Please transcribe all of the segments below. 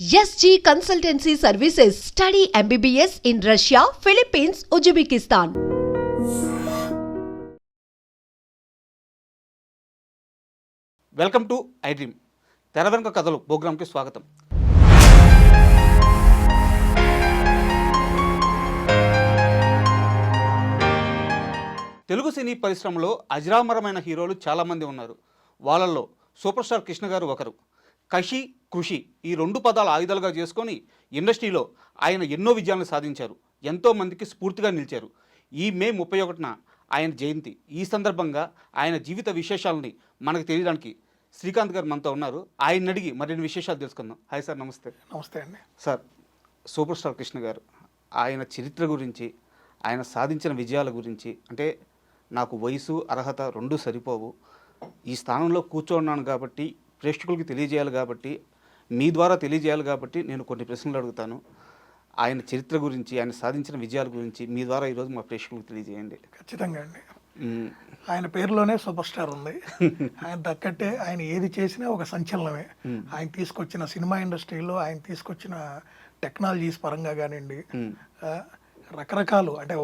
SG Consultancy Services. Study MBBS in Russia, Philippines, Uzbekistan. Welcome to I dream తెర వెనుక కథలు ప్రోగ్రామ్కి స్వాగతం. తెలుగు సినీ పరిశ్రమలో అజరామరమైన హీరోలు చాలామంది ఉన్నారు. వాళ్ళల్లో సూపర్ స్టార్ కృష్ణ గారు ఒకరు. కషి, కృషి ఈ రెండు పదాలు ఆయుధాలుగా చేసుకొని ఇండస్ట్రీలో ఆయన ఎన్నో విజయాలను సాధించారు. ఎంతోమందికి స్ఫూర్తిగా నిలిచారు. ఈ మే 31న ఆయన జయంతి. ఈ సందర్భంగా ఆయన జీవిత విశేషాలని మనకు తెలియడానికి శ్రీకాంత్ గారు మనతో ఉన్నారు. ఆయన అడిగి మరిన్ని విశేషాలు తెలుసుకుందాం. హాయ్ సార్, నమస్తే. నమస్తే అండి. సార్, సూపర్ స్టార్ కృష్ణ గారు ఆయన చరిత్ర గురించి, ఆయన సాధించిన విజయాల గురించి, అంటే నాకు వయసు అర్హత రెండూ సరిపోవు, ఈ స్థానంలో కూర్చోన్నాను కాబట్టి ప్రేక్షకులకి తెలియజేయాలి కాబట్టి, మీ ద్వారా తెలియజేయాలి కాబట్టి నేను కొన్ని ప్రశ్నలు అడుగుతాను. ఆయన చరిత్ర గురించి, ఆయన సాధించిన విజయాల గురించి మీ ద్వారా ఈరోజు మా ప్రేక్షకులకు తెలియజేయండి. ఖచ్చితంగా అండి. ఆయన పేరులోనే సూపర్ స్టార్ ఉంది. ఆయన తగ్గట్టే ఆయన ఏది చేసినా ఒక సంచలనమే. ఆయన తీసుకొచ్చిన సినిమా ఇండస్ట్రీలో ఆయన తీసుకొచ్చిన టెక్నాలజీస్ పరంగా కానివ్వండి, రకరకాలు, అంటే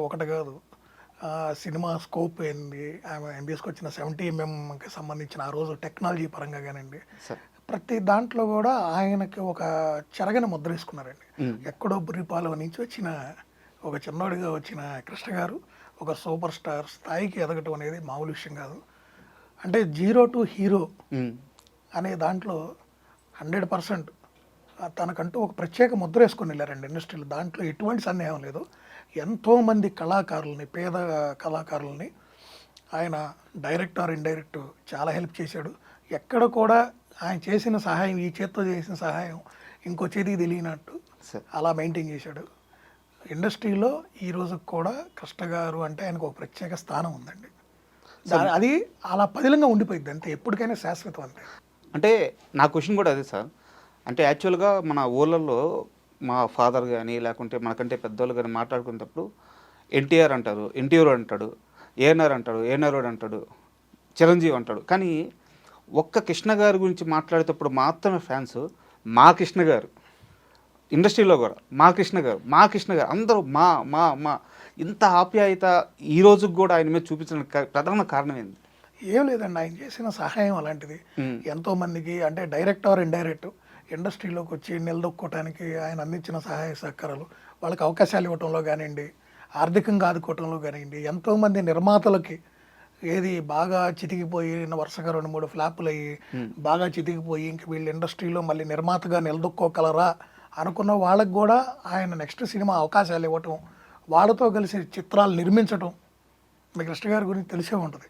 ఒకటి కాదు, సినిమా స్కోప్ ఏంది, ఆయన తీసుకొచ్చిన 70mm సంబంధించిన ఆ రోజు టెక్నాలజీ పరంగా కానివ్వండి, ప్రతి దాంట్లో కూడా ఆయనకి ఒక చెరగని ముద్ర వేసుకున్నారండి. ఎక్కడో బుర్రిపాలెం నుంచి వచ్చిన ఒక చిన్నోడిగా వచ్చిన కృష్ణ గారు ఒక సూపర్ స్టార్ స్థాయికి ఎదగటం అనేది మామూలు విషయం కాదు. అంటే 0 to హీరో అనే దాంట్లో 100% తనకంటూ ఒక ప్రత్యేక ముద్ర వేసుకొని వెళ్ళారండి ఇండస్ట్రీలో. దాంట్లో ఎటువంటి సందేహం లేదు. ఎంతోమంది కళాకారులని, పేద కళాకారులని ఆయన డైరెక్ట్ ఆర్ ఇండైరెక్ట్ చాలా హెల్ప్ చేశాడు. ఎక్కడ కూడా ఆయన చేసిన సహాయం, ఈ చేత్తో చేసిన సహాయం ఇంకో చేతికి తెలియనట్టు అలా మెయింటైన్ చేశాడు. ఇండస్ట్రీలో ఈ రోజు కూడా కృష్ణ గారు అంటే ఆయనకు ఒక ప్రత్యేక స్థానం ఉందండి. అది అలా పదిలంగా ఉండిపోయింది అంతే, ఎప్పటికైనా శాశ్వతం అంతే. అంటే నా క్వశ్చన్ కూడా అదే సార్. అంటే యాక్చువల్గా మన ఊళ్ళల్లో మా ఫాదర్ కానీ లేకుంటే మనకంటే పెద్దోళ్ళు కానీ మాట్లాడుకునేటప్పుడు ఎన్టీఆర్ అంటారు, ఎన్టీఆర్ అంటాడు, ఏఎన్ఆర్ అంటాడు, ఏఎన్ఆర్ అంటాడు, చిరంజీవి అంటాడు. కానీ ఒక్క కృష్ణ గారి గురించి మాట్లాడేటప్పుడు మాత్రమే ఫ్యాన్స్ మా కృష్ణ గారు, ఇండస్ట్రీలో కూడా మా కృష్ణ గారు, మా కృష్ణ గారు, అందరూ మా మా మా ఇంత ఆప్యాయత ఈ రోజుకి కూడా ఆయన మీద చూపించడానికి ప్రధాన కారణం ఏంది? ఏం లేదండి, ఆయన చేసిన సహాయం అలాంటిది. ఎంతోమందికి అంటే డైరెక్ట్ ఆర్ ఇండైరెక్ట్ ఇండస్ట్రీలోకి వచ్చి నిలదొక్కోవటానికి ఆయన అందించిన సహాయ సహకారాలు, వాళ్ళకి అవకాశాలు ఇవ్వటంలో కానివ్వండి, ఆర్థికంగా ఆదుకోవటంలో కానివ్వండి, ఎంతోమంది నిర్మాతలకి ఏది బాగా చితికిపోయి వరుసగా 2-3 ఫ్లాపులు అయ్యి బాగా చితికిపోయి ఇంక వీళ్ళు ఇండస్ట్రీలో మళ్ళీ నిర్మాతగా నిలదొక్కోగలరా అనుకున్న వాళ్ళకి కూడా ఆయన నెక్స్ట్ సినిమా అవకాశాలు ఇవ్వటం, వాళ్ళతో కలిసి చిత్రాలు నిర్మించటం. మీ కృష్ణ గారి గురించి తెలిసే ఉంటుంది.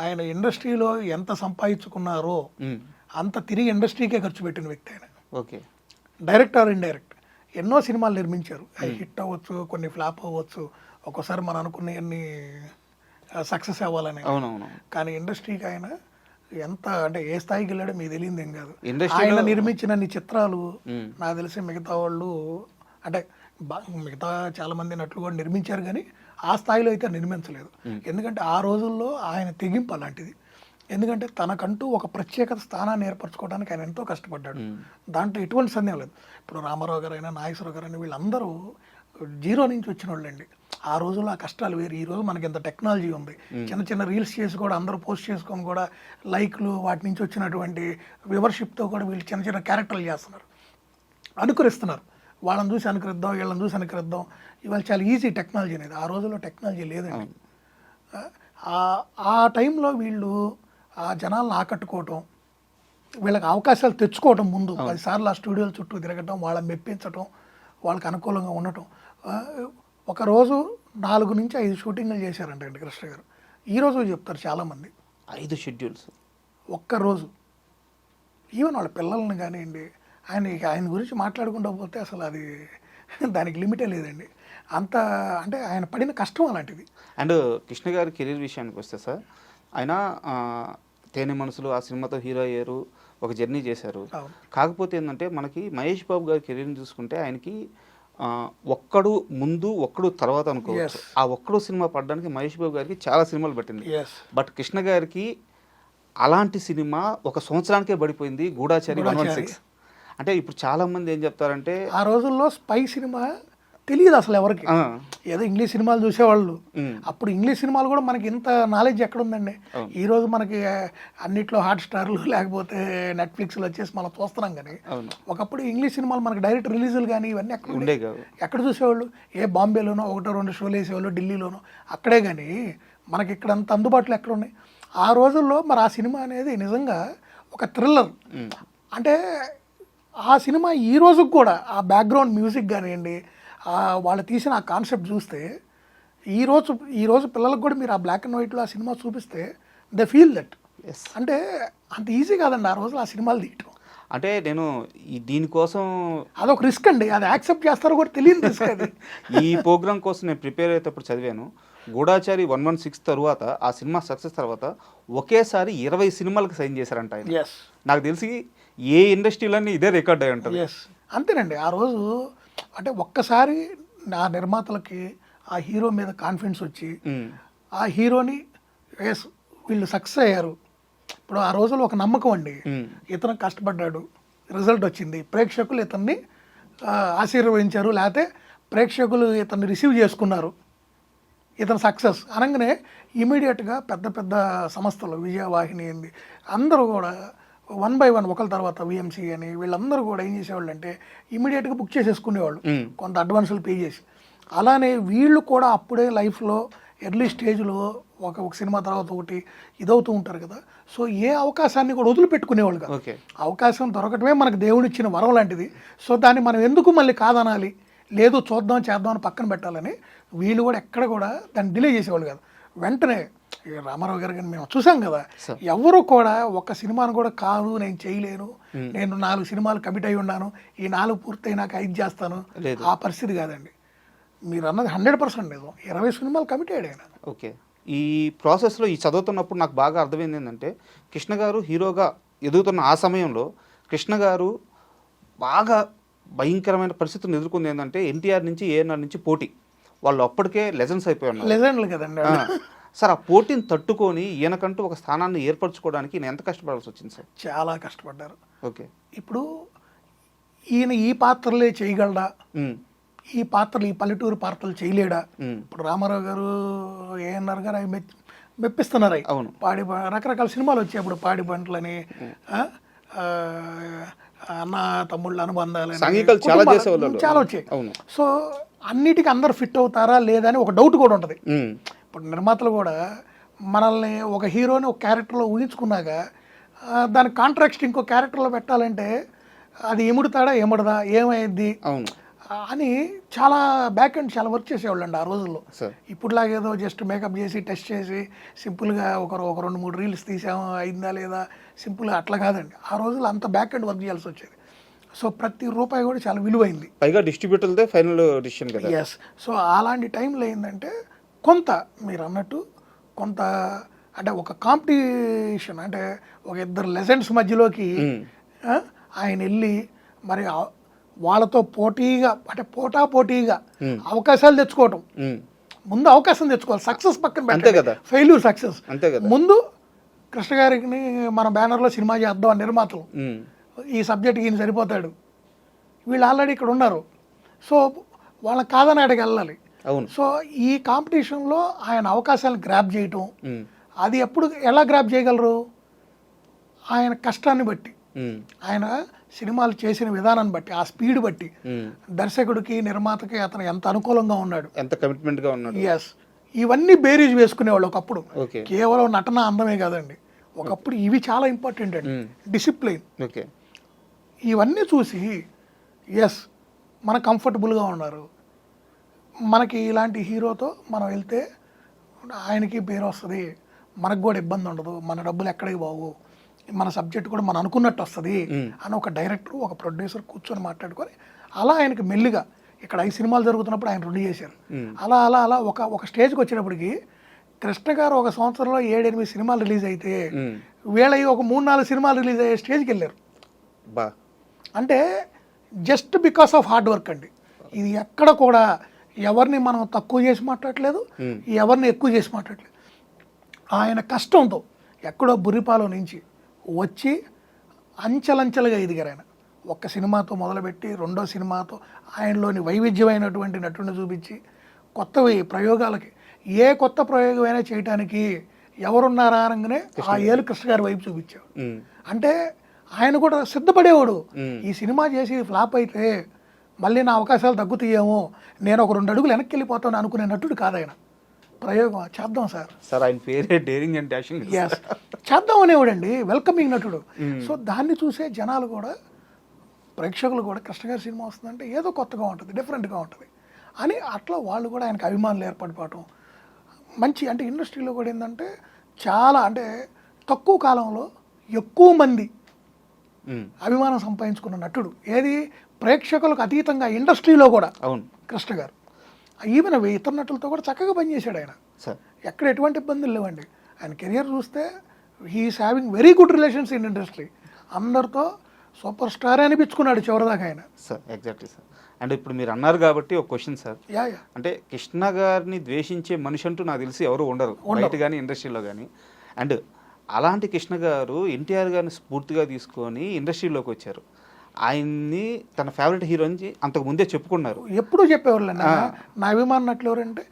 ఆయన ఇండస్ట్రీలో ఎంత సంపాదించుకున్నారో అంత తిరిగి ఇండస్ట్రీకే ఖర్చు పెట్టిన వ్యక్తి ఆయన. ఓకే. డైరెక్ట్ ఆర్ ఇండైరెక్ట్ ఎన్నో సినిమాలు నిర్మించారు. అవి హిట్ అవ్వచ్చు, కొన్ని ఫ్లాప్ అవ్వచ్చు, ఒక్కోసారి మనం అనుకున్నవన్నీ సక్సెస్ అవ్వాలని. అవునవును. కానీ ఇండస్ట్రీకి ఆయన ఎంత అంటే ఏ స్థాయికి వెళ్ళాడో మీకు తెలియదు ఏం కాదు. ఆయన నిర్మించిన చిత్రాలు నాకు తెలిసి మిగతా వాళ్ళు అంటే మిగతా చాలా మంది నటులు కూడా నిర్మించారు, కానీ ఆ స్థాయిలో అయితే నిర్మించలేదు. ఎందుకంటే ఆ రోజుల్లో ఆయన తెగింపు అలాంటిది. ఎందుకంటే తనకంటూ ఒక ప్రత్యేకత స్థానాన్ని ఏర్పరచుకోవడానికి ఆయన ఎంతో కష్టపడ్డాడు. దాంట్లో ఎటువంటి సందేహం లేదు. ఇప్పుడు రామారావు గారు అయినా, నాగేశ్వరరావు గారు అయినా, వీళ్ళందరూ 0 నుంచి వచ్చిన వాళ్ళండి. ఆ రోజుల్లో ఆ కష్టాలు వేరు. ఈ రోజు మనకి ఎంత టెక్నాలజీ ఉంది, చిన్న చిన్న రీల్స్ చేసి కూడా అందరూ పోస్ట్ చేసుకొని కూడా లైక్లు, వాటి నుంచి వచ్చినటువంటి వ్యూవర్షిప్తో కూడా వీళ్ళు చిన్న చిన్న క్యారెక్టర్లు చేస్తున్నారు, అనుకరిస్తున్నారు. వాళ్ళని చూసి అనుకరిద్దాం, వీళ్ళని చూసి అనుకరిద్దాం. ఇవాళ చాలా ఈజీ టెక్నాలజీ అనేది. ఆ రోజుల్లో టెక్నాలజీ లేదండి. ఆ టైంలో వీళ్ళు ఆ జనాలను ఆకట్టుకోవటం, వీళ్ళకి అవకాశాలు తెచ్చుకోవటం, ముందు 10 సార్లు ఆ స్టూడియోల చుట్టూ తిరగటం, వాళ్ళని మెప్పించటం, వాళ్ళకి అనుకూలంగా ఉండటం. ఒకరోజు 4 నుంచి 5 షూటింగ్లు చేశారంట అండి కృష్ణ గారు. ఈరోజు చెప్తారు చాలామంది 5 షెడ్యూల్స్ ఒక్కరోజు. ఈవెన్ వాళ్ళ పిల్లల్ని కానివ్వండి, ఆయన గురించి మాట్లాడుకుంటూ పోతే అసలు అది దానికి లిమిటే లేదండి. అంత అంటే ఆయన పడిన కష్టం అలాంటిది. అండ్ కృష్ణ గారి కెరీర్ విషయానికి వస్తే సార్, ఆయన తేనె మనసులు ఆ సినిమాతో హీరో అయ్యారు, ఒక జర్నీ చేశారు. కాకపోతే ఏంటంటే మనకి మహేష్ బాబు గారి కెరీర్ని చూసుకుంటే ఆయనకి ఒక్కడు ముందు ఒక్కడు తర్వాత అనుకోవచ్చు. ఆ ఒక్కడు సినిమా పడడానికి మహేష్ బాబు గారికి చాలా సినిమాలు పట్టింది. బట్ కృష్ణ గారికి అలాంటి సినిమా 1 సంవత్సరానికే పడిపోయింది, గూఢాచారి 116. అంటే ఇప్పుడు చాలా మంది ఏం చెప్తారంటే ఆ రోజుల్లో స్పై సినిమా తెలియదు అసలు ఎవరికి. ఏదో ఇంగ్లీష్ సినిమాలు చూసేవాళ్ళు. అప్పుడు ఇంగ్లీష్ సినిమాలు కూడా మనకి ఇంత నాలెడ్జ్ ఎక్కడ ఉందండి. ఈ రోజు మనకి అన్నిట్లో హాట్స్టార్లు లేకపోతే నెట్ఫ్లిక్స్లో వచ్చేసి మనం చూస్తున్నాం. కానీ ఒకప్పుడు ఇంగ్లీష్ సినిమాలు మనకి డైరెక్ట్ రిలీజులు కానీ ఇవన్నీ ఎక్కడ చూసేవాళ్ళు? ఏ బాంబేలోనో 1-2 షోలు వేసేవాళ్ళు, ఢిల్లీలోనో, అక్కడే. కానీ మనకి ఇక్కడ అంత అందుబాటులో ఎక్కడ ఉన్నాయి? ఆ రోజుల్లో మరి ఆ సినిమా అనేది నిజంగా ఒక థ్రిల్లర్. అంటే ఆ సినిమా ఈ రోజుకి కూడా ఆ బ్యాక్గ్రౌండ్ మ్యూజిక్ కానివ్వండి, వాళ్ళు తీసిన ఆ కాన్సెప్ట్ చూస్తే ఈరోజు పిల్లలకు కూడా మీరు ఆ బ్లాక్ అండ్ వైట్లో ఆ సినిమా చూపిస్తే దే ఫీల్ దట్. అంటే అంత ఈజీ కాదండి ఆ రోజులు ఆ సినిమాలు తీయటం. అంటే నేను దీనికోసం అదొక రిస్క్ అండి. అది యాక్సెప్ట్ చేస్తారో కూడా తెలియని రిస్క్ అది. ఈ ప్రోగ్రామ్ కోసం నేను ప్రిపేర్ అయ్యేటప్పుడు చదివాను, గూఢాచారి 116 తర్వాత ఆ సినిమా సక్సెస్ తర్వాత ఒకేసారి 20 సినిమాలకు సైన్ చేశారంట ఆయన. నాకు తెలిసి ఏ ఇండస్ట్రీలన్నీ ఇదే రికార్డ్ అయి ఉంటుంది. అంతేనండి. ఆ రోజు అంటే ఒక్కసారి నా నిర్మాతలకి ఆ హీరో మీద కాన్ఫిడెన్స్ వచ్చి ఆ హీరోని వీళ్ళు సక్సెస్ అయ్యారు. ఇప్పుడు ఆ రోజుల్లో ఒక నమ్మకం అండి, ఇతను కష్టపడ్డాడు, రిజల్ట్ వచ్చింది, ప్రేక్షకులు ఇతన్ని ఆశీర్వదించారు, లేకపోతే ప్రేక్షకులు ఇతన్ని రిసీవ్ చేసుకున్నారు, ఇతను సక్సెస్ అనగానే ఇమీడియట్గా పెద్ద పెద్ద సంస్థలు, విజయవాహిని ఏంది, అందరూ కూడా 1 by 1 ఒకరి తర్వాత విఎంసీ అని వీళ్ళందరూ కూడా ఏం చేసేవాళ్ళు అంటే ఇమీడియట్గా బుక్ చేసేసుకునేవాళ్ళు, కొంత అడ్వాన్సులు పే చేసి. అలానే వీళ్ళు కూడా అప్పుడే లైఫ్లో ఎర్లీ స్టేజ్లో ఒక సినిమా తర్వాత ఒకటి ఇదవుతూ ఉంటారు కదా. సో ఏ అవకాశాన్ని కూడా వదిలిపెట్టుకునేవాళ్ళు కదా. అవకాశం దొరకటమే మనకు దేవుడిచ్చిన వరం లాంటిది. సో దాన్ని మనం ఎందుకు మళ్ళీ కాదనాలి, లేదు చూద్దాం చేద్దాం అని పక్కన పెట్టాలని వీళ్ళు కూడా ఎక్కడ కూడా దాన్ని డిలే చేసేవాళ్ళు కదా. వెంటనే రామారావు గారు కానీ మేము చూసాం కదా, ఎవరు కూడా ఒక్క సినిమాను కూడా కాదు నేను చేయలేను, నేను 4 సినిమాలు కమిట్ అయి ఉన్నాను, ఈ 4 పూర్తయినాక 5 చేస్తాను, ఆ పరిస్థితి కాదండి. మీరు అన్నది 100% నిజం. 20 సినిమాలు కమిట్ అయ్యాడు ఆయన. ఓకే. ఈ ప్రాసెస్లో ఈ చదువుతున్నప్పుడు నాకు బాగా అర్థమైంది ఏంటంటే, కృష్ణ గారు హీరోగా ఎదుగుతున్న ఆ సమయంలో కృష్ణ గారు బాగా భయంకరమైన పరిస్థితులను ఎదుర్కొంది ఏంటంటే, ఎన్టీఆర్ నుంచి ఏఎన్ఆర్ నుంచి పోటీ. వాళ్ళు అప్పటికే లెజెండ్స్ అయిపోయారు. లెజెండ్లు కదండి సార్. ఆ పోటీని తట్టుకొని ఈయనకంటూ ఒక స్థానాన్ని ఏర్పరచుకోవడానికి ఈయన ఎంత కష్టపడాల్సి వచ్చింది సార్? చాలా కష్టపడ్డారు. ఓకే. ఇప్పుడు ఈయన ఈ పాత్రలే చేయగలడా, ఈ పాత్రలు ఈ పల్లెటూరు పాత్రలు చేయలేడా? ఇప్పుడు రామారావు గారు, ఏఎన్ఆర్ గారు అవి మెప్పిస్తున్నారు. అవును. రకరకాల సినిమాలు వచ్చాయి అప్పుడు, పాడి పంటలని, అన్న తమ్ముళ్ళ అనుబంధాలని చాలా వచ్చాయి. సో అన్నిటికీ అందరు ఫిట్ అవుతారా లేదా అని ఒక డౌట్ కూడా ఉంటుంది. ఇప్పుడు నిర్మాతలు కూడా మనల్ని ఒక హీరోని ఒక క్యారెక్టర్లో ఊహించుకున్నాక దాని కాంట్రాక్ట్ ఇంకో క్యారెక్టర్లో పెట్టాలంటే అది ఎముడుతాడా ఏముడదా ఏమైంది అని చాలా బ్యాక్ అండ్ చాలా వర్క్ చేసేవాళ్ళు అండి ఆ రోజుల్లో. ఇప్పుడులాగా ఏదో జస్ట్ మేకప్ చేసి టెస్ట్ చేసి సింపుల్గా ఒక 2-3 రీల్స్ తీసాము అయిందా లేదా సింపుల్గా అట్లా కాదండి. ఆ రోజుల్లో అంత బ్యాక్ అండ్ వర్క్ చేయాల్సి వచ్చేది. సో ప్రతి రూపాయి కూడా చాలా విలువైంది. పైగా డిస్ట్రిబ్యూటర్దే ఫైనల్ డిసిషన్ కదా. ఎస్. సో అలాంటి టైంలో ఏంటంటే కొంత మీరు అన్నట్టు కొంత అంటే ఒక కాంపిటీషన్, అంటే ఒక 2 లెజెండ్స్ మధ్యలోకి ఆయన వెళ్ళి మరి వాళ్ళతో పోటీగా అంటే పోటీగా అవకాశాలు తెచ్చుకోవటం. ముందు అవకాశం తెచ్చుకోవాలి, సక్సెస్ పక్కన పెట్టాలి, ఫెయిల్యూర్ సక్సెస్. ముందు కృష్ణ గారికి మన బ్యానర్లో సినిమా చేద్దాం నిర్మాతలు, ఈ సబ్జెక్ట్కి ఈయన సరిపోతాడు, వీళ్ళు ఆల్రెడీ ఇక్కడ ఉన్నారు, సో వాళ్ళని కాదని అడిగి వెళ్ళాలి. సో ఈ కాంపిటీషన్లో ఆయన అవకాశాలను గ్రాప్ చేయటం, అది ఎప్పుడు ఎలా గ్రాప్ చేయగలరు? ఆయన కష్టాన్ని బట్టి, ఆయన సినిమాలు చేసిన విధానాన్ని బట్టి, ఆ స్పీడ్ బట్టి, దర్శకుడికి నిర్మాతకి అతను ఎంత అనుకూలంగా ఉన్నాడు, ఎంత కమిట్మెంట్గా ఉన్నాడు. ఎస్. ఇవన్నీ బేరీజ్ వేసుకునేవాళ్ళు ఒకప్పుడు. కేవలం నటన అందమే కాదండి, ఒకప్పుడు ఇవి చాలా ఇంపార్టెంట్ అండి. డిసిప్లిన్, ఇవన్నీ చూసి ఎస్ మన కంఫర్టబుల్గా ఉన్నారు, మనకి ఇలాంటి హీరోతో మనం వెళ్తే ఆయనకి పేరు వస్తుంది, మనకు కూడా ఇబ్బంది ఉండదు, మన డబ్బులు ఎక్కడికి బాగు, మన సబ్జెక్ట్ కూడా మనం అనుకున్నట్టు వస్తుంది అని ఒక డైరెక్టర్ ఒక ప్రొడ్యూసర్ కూర్చొని మాట్లాడుకొని అలా ఆయనకి మెల్లిగా ఇక్కడ 5 సినిమాలు జరుగుతున్నప్పుడు ఆయన రెడీ చేశారు. అలా అలా అలా ఒక స్టేజ్కి వచ్చేటప్పటికి కృష్ణ గారు ఒక సంవత్సరంలో 7-8 సినిమాలు రిలీజ్ అయితే వీళ్ళవి ఒక 3-4 సినిమాలు రిలీజ్ అయ్యే స్టేజ్కి వెళ్ళారు. అంటే just because of hard work అండి. ఇది ఎక్కడ కూడా ఎవరిని మనం తక్కువ చేసి మాట్లాడలేదు, ఎవరిని ఎక్కువ చేసి మాట్లాడలేదు. ఆయన కష్టంతో ఎక్కడో బుర్రిపాలో నుంచి వచ్చి అంచెలంచెలుగా ఎదిగారు. ఆయన ఒక్క సినిమాతో మొదలుపెట్టి రెండో సినిమాతో ఆయనలోని వైవిధ్యమైనటువంటి నటుడిని చూపించి కొత్తవి ప్రయోగాలకి ఏ కొత్త ప్రయోగమైనా చేయటానికి ఎవరున్నారా అనగానే ఆ ఏలు కృష్ణ గారి వైపు చూపించాడు. అంటే ఆయన కూడా సిద్ధపడేవాడు, ఈ సినిమా చేసి ఫ్లాప్ అయితే మళ్ళీ నా అవకాశాలు తగ్గుతాయేమో, నేను ఒక 2 అడుగులు వెనక్కి వెళ్ళిపోతాను అనుకునే నటుడు కాదు ఆయన. ప్రయోగం చేద్దాం సార్ ఆయన పేరే డేరింగ్ అండ్ డాషింగ్. ఎస్, చేద్దాం అనేవాడండి, వెల్కమింగ్ నటుడు. సో దాన్ని చూసే జనాలు కూడా, ప్రేక్షకులు కూడా కృష్ణ గారి సినిమా వస్తుందంటే ఏదో కొత్తగా ఉంటుంది, డిఫరెంట్గా ఉంటుంది అని అట్లా వాళ్ళు కూడా ఆయనకు అభిమానులు ఏర్పడిపోవటం మంచి. అంటే ఇండస్ట్రీలో కూడా ఏంటంటే చాలా, అంటే తక్కువ కాలంలో ఎక్కువ మంది అభిమానం సంపాదించుకున్న నటుడు. ఏది ప్రేక్షకులకు అతీతంగా ఇండస్ట్రీలో కూడా. అవును, కృష్ణ గారు ఈవెన్ ఇతర నటులతో కూడా చక్కగా పనిచేశాడు ఆయన. ఎక్కడ ఎటువంటి ఇబ్బందులు లేవండి. ఆయన కెరియర్ చూస్తే he is having very good relations in industry. అందరితో సూపర్ స్టార్ అనిపించుకున్నాడు చివరిదాకా ఆయన. Sir exactly sir. అంటే ఇప్పుడు మీరు అన్నారు కాబట్టి ఒక క్వశ్చన్ సార్. యా అంటే కృష్ణ గారిని ద్వేషించే మనిషి అంటూ నాకు తెలిసి ఎవరు ఉండరు బయట కానీ ఇండస్ట్రీలో కానీ. అండ్ అలాంటి కృష్ణ గారు ఎన్టీఆర్ గారిని స్ఫూర్తిగా తీసుకొని ఇండస్ట్రీలోకి వచ్చారు. ఆయన్ని తన ఫేవరెట్ హీరో నుంచి అంతకు ముందే చెప్పుకున్నారు. ఎప్పుడూ చెప్పేవాళ్ళు నా అభిమాన నటులు ఎవరంటే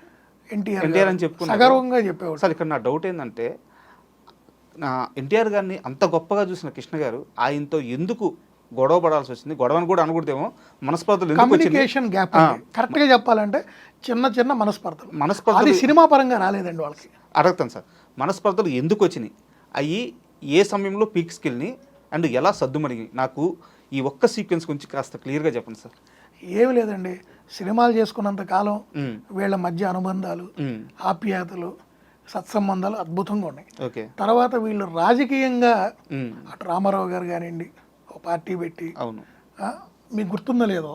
ఎన్టీఆర్ అని చెప్పుకున్నారు, సగర్వంగా చెప్పేవాళ్ళు. సార్ ఇక్కడ నా డౌట్ ఏంటంటే, ఎన్టీఆర్ గారిని అంత గొప్పగా చూసిన కృష్ణ గారు ఆయనతో ఎందుకు గొడవ పడాల్సి వచ్చింది? గొడవని కూడా అనకూడదేమో, మనస్పర్ధలు ఎందుకు వచ్చింది? Communication gap. కరెక్ట్ గా చెప్పాలంటే చిన్న మనస్పర్ధలు. అది సినిమా పరంగా రాలేదండి వాళ్ళకి. అడుగుతాను సార్, మనస్పర్ధలు ఎందుకు వచ్చినాయి, అవి ఏ సమయంలో పీక్ స్కిల్ని అండ్ ఎలా సర్దుమణిగి, నాకు ఈ ఒక్క సీక్వెన్స్ గురించి కాస్త క్లియర్గా చెప్పండి సార్. ఏమి లేదండి, సినిమాలు చేసుకున్నంత కాలం వీళ్ళ మధ్య అనుబంధాలు, ఆప్యాయతలు, సత్సంబంధాలు అద్భుతంగా ఉన్నాయి. ఓకే. తర్వాత వీళ్ళు రాజకీయంగా అటు రామారావు గారు కానివ్వండి ఒక పార్టీ పెట్టి, అవును మీకు గుర్తుందో లేదో,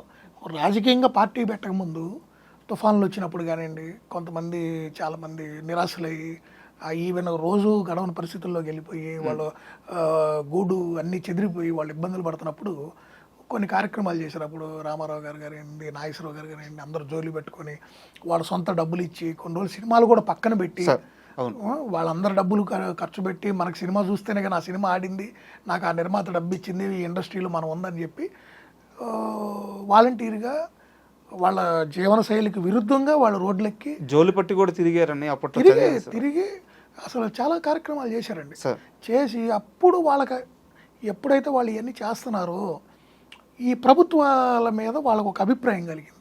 రాజకీయంగా పార్టీ పెట్టకముందు తుఫాన్లు వచ్చినప్పుడు కానివ్వండి కొంతమంది చాలామంది నిరాశలయ్యి ఈవెన్ రోజు గడవని పరిస్థితుల్లోకి వెళ్ళిపోయి వాళ్ళు గూడు అన్నీ చెదిరిపోయి వాళ్ళు ఇబ్బందులు పడుతున్నప్పుడు కొన్ని కార్యక్రమాలు చేసినప్పుడు రామారావు గారు కానివ్వండి, నాగేశ్వరరావు గారు కానివ్వండి అందరూ జోలి పెట్టుకొని వాళ్ళ సొంత డబ్బులు ఇచ్చి కొన్ని రోజులు సినిమాలు కూడా పక్కన పెట్టి వాళ్ళందరూ డబ్బులు ఖర్చు పెట్టి మనకు సినిమా చూస్తేనే నా సినిమా ఆడింది, నాకు ఆ నిర్మాత డబ్బు ఇచ్చింది, ఈ ఇండస్ట్రీలో మనం ఉందని చెప్పి వాలంటీర్గా వాళ్ళ జీవన శైలికి విరుద్ధంగా వాళ్ళు రోడ్లెక్కి జోలి పట్టి కూడా తిరిగారని అప్పట్లో తిరిగి అసలు చాలా కార్యక్రమాలు చేశారండి. చేసి అప్పుడు వాళ్ళకి ఎప్పుడైతే వాళ్ళు ఇవన్నీ చేస్తున్నారో ఈ ప్రభుత్వాల మీద వాళ్ళకు ఒక అభిప్రాయం కలిగింది.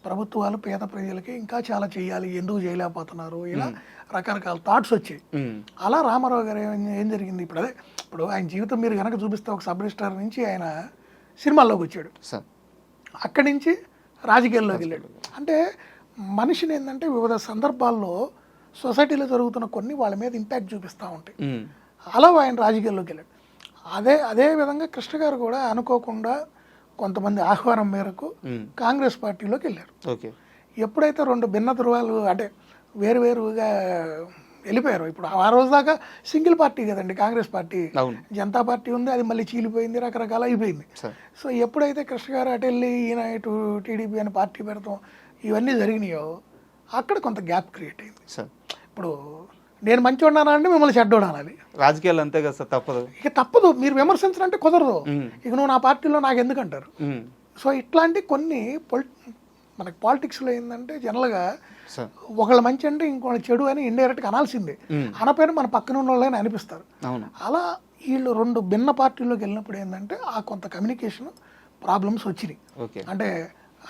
ప్రభుత్వాలు పేద ప్రజలకి ఇంకా చాలా చేయాలి, ఎందుకు చేయలేకపోతున్నారు, ఇలా రకరకాల థాట్స్ వచ్చాయి. అలా రామారావు గారు ఏం జరిగింది, ఇప్పుడు ఆయన జీవితం మీరు కనుక చూపిస్తే ఒక సబ్ రిజిస్ట్రార్ నుంచి ఆయన సినిమాల్లోకి వచ్చాడు, అక్కడి నుంచి రాజకీయాల్లోకి వెళ్ళాడు. అంటే మనిషిని ఏంటంటే వివిధ సందర్భాల్లో సొసైటీలో జరుగుతున్న కొన్ని వాళ్ళ మీద ఇంపాక్ట్ చూపిస్తూ ఉంటాయి. అలా ఆయన రాజకీయాల్లోకి వెళ్ళాడు. అదే విధంగా కృష్ణ గారు కూడా అనుకోకుండా కొంతమంది ఆహ్వానం మేరకు కాంగ్రెస్ పార్టీలోకి వెళ్ళారు. ఎప్పుడైతే 2 భిన్న ధృవాలు అంటే వేరువేరుగా వెళ్ళిపోయారు. ఇప్పుడు ఆ రోజు దాకా సింగిల్ పార్టీ కదండి కాంగ్రెస్ పార్టీ, జనతా పార్టీ ఉంది, అది మళ్ళీ చీలిపోయింది, రకరకాల అయిపోయింది. సో ఎప్పుడైతే కృష్ణ గారు అటు వెళ్ళి ఈయన ఇటు టీడీపీ అని పార్టీ పెడతాం ఇవన్నీ జరిగినాయో అక్కడ కొంత గ్యాప్ క్రియేట్ అయింది. ఇప్పుడు నేను మంచివాడినా అంటే మిమ్మల్ని చెడ్డోడు అనాలి, రాజకీయాలు అంతే కదా సార్, తప్పదు. ఇక తప్పదు, మీరు విమర్శించాలంటే కుదరదు. ఇక నువ్వు నా పార్టీలో నాకు ఎందుకంటారు. సో ఇట్లాంటి కొన్ని మనకి పాలిటిక్స్లో ఏంటంటే జనరల్గా ఒకళ్ళ మంచి అంటే ఇంకొకళ్ళ చెడు అని ఇండైరెక్ట్గా అనాల్సిందే, అనపైన మన పక్కన ఉన్న వాళ్ళని అనిపిస్తారు. అలా వీళ్ళు 2 భిన్న పార్టీల్లోకి వెళ్ళినప్పుడు ఏంటంటే ఆ కొంత కమ్యూనికేషన్ ప్రాబ్లమ్స్ వచ్చినాయి. అంటే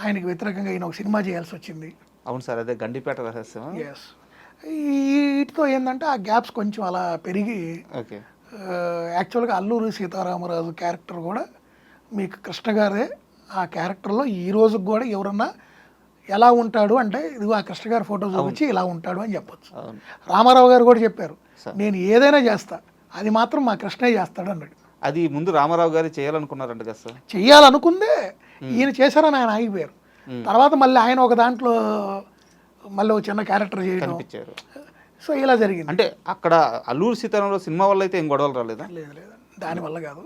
ఆయనకి వ్యతిరేకంగా ఈయన ఒక సినిమా చేయాల్సి వచ్చింది. అవును సార్, అదే గండిపేట రహస్యం. ఎస్, వీటితో ఏంటంటే ఆ గ్యాప్స్ కొంచెం అలా పెరిగి యాక్చువల్గా అల్లూరి సీతారామరాజు క్యారెక్టర్ కూడా మీకు కృష్ణ గారే ఆ క్యారెక్టర్లో ఈ రోజుకి కూడా ఎవరన్నా ఎలా ఉంటాడు అంటే ఇదిగో ఆ కృష్ణ గారి ఫోటో చూపించి ఇలా ఉంటాడు అని చెప్పొచ్చు. రామారావు గారు కూడా చెప్పారు, నేను ఏదైనా చేస్తా, అది మాత్రం మా కృష్ణే చేస్తాడు అన్నాడు. అది ముందు రామారావు గారు చేయాలనుకున్నారంట కదా సార్? చెయ్యాలనుకుందే, ఈయన చేశారని ఆయన ఆగిపోయారు. తర్వాత మళ్ళీ ఆయన ఒక దాంట్లో మళ్ళీ ఒక చిన్న క్యారెక్టర్ చేయడం, సో ఇలా జరిగింది. అంటే అక్కడ అల్లూరి సీతారామరాజు సినిమా వల్ల అయితే ఏం గొడవలు రాలేదా? లేదు, దానివల్ల కాదు,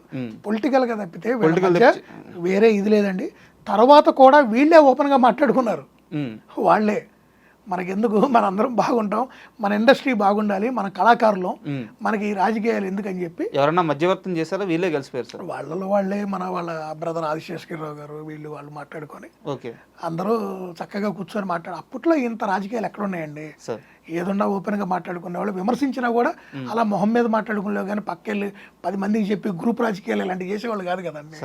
పొలిటికల్గా తప్పితే వేరే ఇది లేదండి. తర్వాత కూడా వీళ్ళే ఓపెన్గా మాట్లాడుకున్నారు, వాళ్ళే మనకెందుకు, మనందరం బాగుంటాం, మన ఇండస్ట్రీ బాగుండాలి, మన కళాకారులు, మనకి ఈ రాజకీయాలు ఎందుకని చెప్పి ఎవరన్నా మధ్యవర్తం చేశారా వీళ్ళే కలిసిపోయారు సార్? వాళ్ళే వాళ్ళ బ్రదర్ ఆదిశేషగిరిరావు గారు వాళ్ళు మాట్లాడుకొని ఓకే, అందరూ చక్కగా కూర్చొని అప్పట్లో ఇంత రాజకీయాలు ఎక్కడ ఉన్నాయండి? సార్ ఏదన్నా ఓపెన్గా మాట్లాడుకునే వాళ్ళు, విమర్శించినా కూడా అలా మొహం మీద మాట్లాడుకునే కానీ పక్కెళ్ళి 10 మందికి చెప్పి గ్రూప్ రాజకీయాలు ఇలాంటివి చేసేవాళ్ళు కాదు కదండి.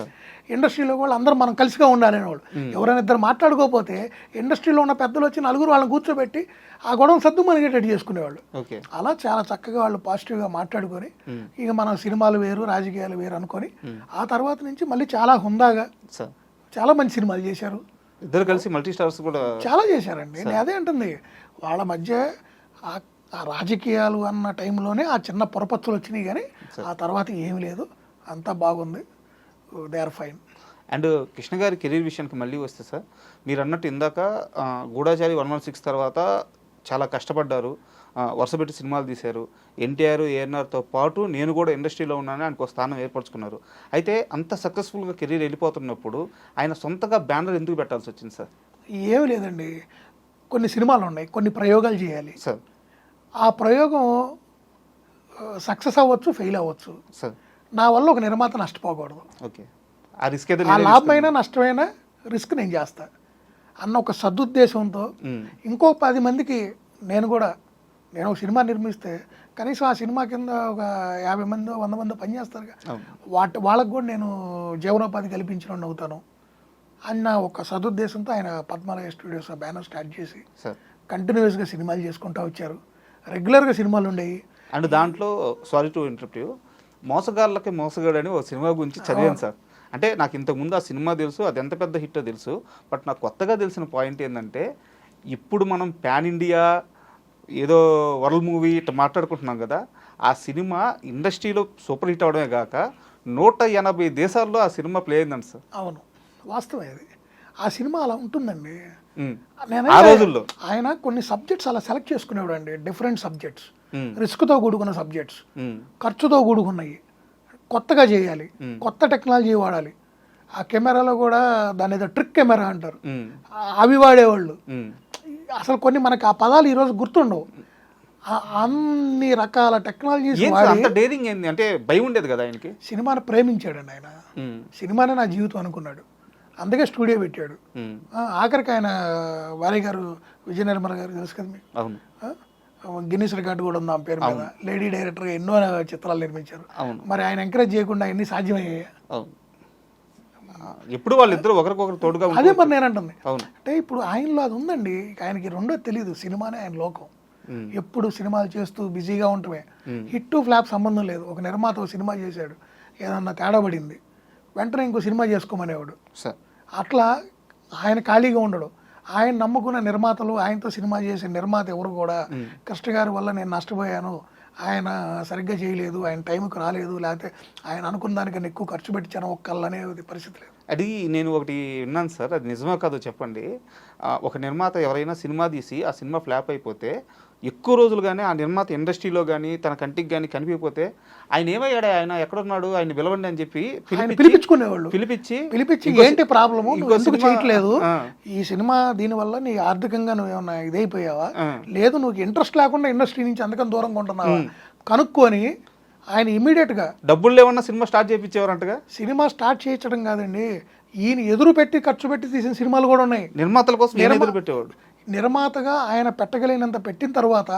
ఇండస్ట్రీలో వాళ్ళు అందరూ మనం కలిసిగా ఉండాలి అనేవాళ్ళు. ఎవరైనా ఇద్దరు మాట్లాడుకోకపోతే ఇండస్ట్రీలో ఉన్న పెద్దలు వచ్చి నలుగురు వాళ్ళని కూర్చోబెట్టి ఆ గొడవ సద్దు మనగేటట్టు చేసుకునేవాళ్ళు. అలా చాలా చక్కగా వాళ్ళు పాజిటివ్గా మాట్లాడుకొని ఇక మన సినిమాలు వేరు రాజకీయాలు వేరు అనుకొని ఆ తర్వాత నుంచి మళ్ళీ చాలా హుందాగా చాలా మంచి సినిమాలు చేశారు. ఇద్దరు కలిసి మల్టీ స్టార్స్ కూడా చాలా చేశారండి. నేను అదే అంటుంది, వాళ్ళ మధ్య ఆ రాజకీయాలు అన్న టైంలోనే ఆ చిన్న పొరపచ్చులు వచ్చినాయి, కానీ ఆ తర్వాత ఏమీ లేదు, అంతా బాగుంది, they are fine. And Krishna గారి కెరీర్ విషయానికి మళ్ళీ వస్తే సార్, మీరు అన్నట్టు ఇందాక గూఢాచారి 116 తర్వాత చాలా కష్టపడ్డారు, వరుసపెట్టి సినిమాలు తీశారు, ఎన్టీఆర్ ఏఎన్ఆర్తో పాటు నేను కూడా ఇండస్ట్రీలో ఉన్నానని ఆయనకు ఒక స్థానం ఏర్పరచుకున్నారు. అయితే అంత సక్సెస్ఫుల్గా కెరీర్ వెళ్ళిపోతున్నప్పుడు ఆయన సొంతగా బ్యానర్ ఎందుకు పెట్టాల్సి వచ్చింది సార్? ఏమి లేదండి, కొన్ని సినిమాలు ఉన్నాయి, కొన్ని ప్రయోగాలు చేయాలి సార్. ఆ ప్రయోగం సక్సెస్ అవ్వచ్చు, ఫెయిల్ అవ్వచ్చు సార్. నా వల్ల ఒక నిర్మాత నష్టపోకూడదు. ఓకే, ఆ రిస్క్ ఆ లాభమైనా నష్టమైనా రిస్క్ నేను చేస్తా అన్న ఒక సదుద్దేశంతో ఇంకో 10 మందికి నేను ఒక సినిమా నిర్మిస్తే కనీసం ఆ సినిమా కింద ఒక 50 మందో 100 మందో పనిచేస్తారు, వాళ్ళకు కూడా నేను జీవనోపాధి కల్పించిన అవుతాను అన్న ఒక సదుద్దేశంతో ఆయన పద్మరాయ స్టూడియోస్ బ్యానర్ స్టార్ట్ చేసి కంటిన్యూస్గా సినిమాలు చేసుకుంటూ వచ్చారు. రెగ్యులర్గా సినిమాలు ఉండేవి. అండ్ దాంట్లో సారీ టు ఇంటరప్ట్ యూ, మోసగాళ్ళకి మోసగాడు అని ఒక సినిమా గురించి చదివాను సార్. అంటే నాకు ఇంతకుముందు ఆ సినిమా తెలుసు, అది ఎంత పెద్ద హిట్టో తెలుసు, బట్ నాకు కొత్తగా తెలిసిన పాయింట్ ఏంటంటే ఇప్పుడు మనం పాన్ ఇండియా ఏదో వరల్డ్ మూవీ ఇట్లా మాట్లాడుకుంటున్నాం కదా, ఆ సినిమా ఇండస్ట్రీలో సూపర్ హిట్ అవడమే కాక 180 దేశాల్లో ఆ సినిమా ప్లే అయిందండి సార్. అవును, వాస్తవం అది. ఆ సినిమా అలా ఉంటుందండి. ఆ రోజుల్లో ఆయన కొన్ని సబ్జెక్ట్స్ అలా సెలెక్ట్ చేసుకునేవాడు అండి, డిఫరెంట్ సబ్జెక్ట్స్, రిస్క్తో కూడుకున్న సబ్జెక్ట్స్, ఖర్చుతో కూడుకున్నాయి, కొత్తగా చేయాలి, కొత్త టెక్నాలజీ వాడాలి. ఆ కెమెరాలో కూడా దాని ఏదో ట్రిక్ కెమెరా అంటారు, అవి వాడేవాళ్ళు. అసలు కొన్ని మనకి ఆ పదాలు ఈరోజు గుర్తుండవు. అన్ని రకాల టెక్నాలజీస్ డేరింగ్ ఏంది అంటే భయం ఉండేది కదా ఆయనకి. సినిమాని ప్రేమించాడండి ఆయన, సినిమానే నా జీవితం అనుకున్నాడు, అందుకే స్టూడియో పెట్టాడు. ఆఖరికి ఆయన వారి గారు విజయ నిర్మల గారు తెలుసు కదా మీకు, అవును, గిన్నిస్ రికార్డు కూడా ఉంది ఆ పేరు మీద, లేడీ డైరెక్టర్గా ఎన్నో చిత్రాలు నిర్మించారు. మరి ఆయన ఎంకరేజ్ చేయకుండా ఎన్ని సాధ్యమయ్యాయి? ఎప్పుడు వాళ్ళిద్దరు ఒకరికొకరు తోడుగా. అదే మరి నేను అంటుంది, అంటే ఇప్పుడు ఆయనలో అది ఉందండి, ఆయనకి రెండో తెలియదు, సినిమానే ఆయన లోకం. ఎప్పుడు సినిమాలు చేస్తూ బిజీగా ఉండటమే, హిట్ టు ఫ్లాప్ సంబంధం లేదు. ఒక నిర్మాత ఒక సినిమా చేశాడు, ఏదన్నా తేడా పడింది వెంటనే ఇంకో సినిమా చేసుకోమనేవాడు. అట్లా ఆయన ఖాళీగా ఉండడు. ఆయన నమ్ముకున్న నిర్మాతలు, ఆయనతో సినిమా చేసే నిర్మాత ఎవరు కూడా కృష్ణ గారి వల్ల నేను నష్టపోయాను, ఆయన సరిగ్గా చేయలేదు, ఆయన టైంకి రాలేదు, లేకపోతే ఆయన అనుకున్న దానికన్నా ఎక్కువ ఖర్చు పెట్టించాను ఒక్కళ్ళనే పరిస్థితి లేదు. అది నేను ఒకటి విన్నాను సార్, అది నిజమో కాదో చెప్పండి. ఒక నిర్మాత ఎవరైనా సినిమా తీసి ఆ సినిమా ఫ్లాప్ అయిపోతే ఎక్కువ రోజులు కానీ ఆ నిర్మాత ఇండస్ట్రీలో కానీ తన కంటికి కానీ కనిపించకపోతే ఆయన ఏమయ్యాడు, ఆయన ఎక్కడున్నాడు, ఆయన పిలవండి అని చెప్పి పిలిపించుకునేవాళ్ళు. పిలిపించి ఏంటి ప్రాబ్లము, నువ్వు ఎందుకు చేయట్లేదు, ఈ సినిమా దీనివల్ల నీ ఆర్థికంగా నువ్వు ఏమన్నా ఇదైపోయావా, లేదు నువ్వు ఇంట్రెస్ట్ లేకుండా ఇండస్ట్రీ నుంచి అందుకని దూరంగా ఉంటున్నావా కనుక్కొని ఆయన ఇమీడియట్గా డబ్బులు లేవన్నా సినిమా స్టార్ట్ చేయించేవారంటగా. సినిమా స్టార్ట్ చేయించడం కాదండి, ఈయన ఎదురు పెట్టి ఖర్చు పెట్టి తీసిన సినిమాలు కూడా ఉన్నాయి. నిర్మాతల కోసం ఎదురు పెట్టేవాడు. నిర్మాతగా ఆయన పెట్టగలిగినంత పెట్టిన తర్వాత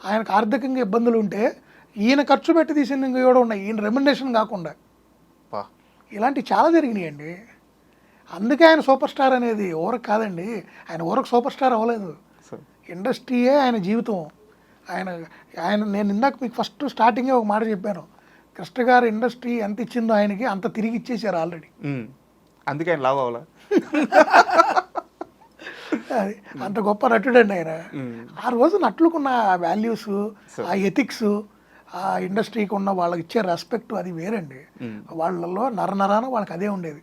ఆయనకు ఆర్థికంగా ఇబ్బందులు ఉంటే ఈయన ఖర్చు పెట్టి తీసిన కూడా ఉన్నాయి, ఈయన రెమ్యునరేషన్ కాకుండా. ఇలాంటి చాలా జరిగినాయండి. అందుకే ఆయన సూపర్ స్టార్ అనేది ఓరకు కాదండి, ఆయన ఓరకు సూపర్ స్టార్ అవ్వలేదు, ఇండస్ట్రీయే ఆయన జీవితం. ఆయన నేను ఇందాక మీకు ఫస్ట్ స్టార్టింగే ఒక మాట చెప్పాను, కృష్ణ గారు ఇండస్ట్రీ ఎంత ఇచ్చిందో ఆయనకి అంత తిరిగి ఇచ్చేసారు ఆల్రెడీ. అందుకే ఆయన లాభ అవ్వాలా, అది అంత గొప్ప నటుడండి ఆయన. ఆ రోజు నటులకున్న వాల్యూస్, ఆ ఎథిక్స్, ఆ ఇండస్ట్రీకి ఉన్న వాళ్ళకి ఇచ్చే రెస్పెక్ట్ అది వేరండి. వాళ్ళలో నరనరాన వాళ్ళకి అదే ఉండేది.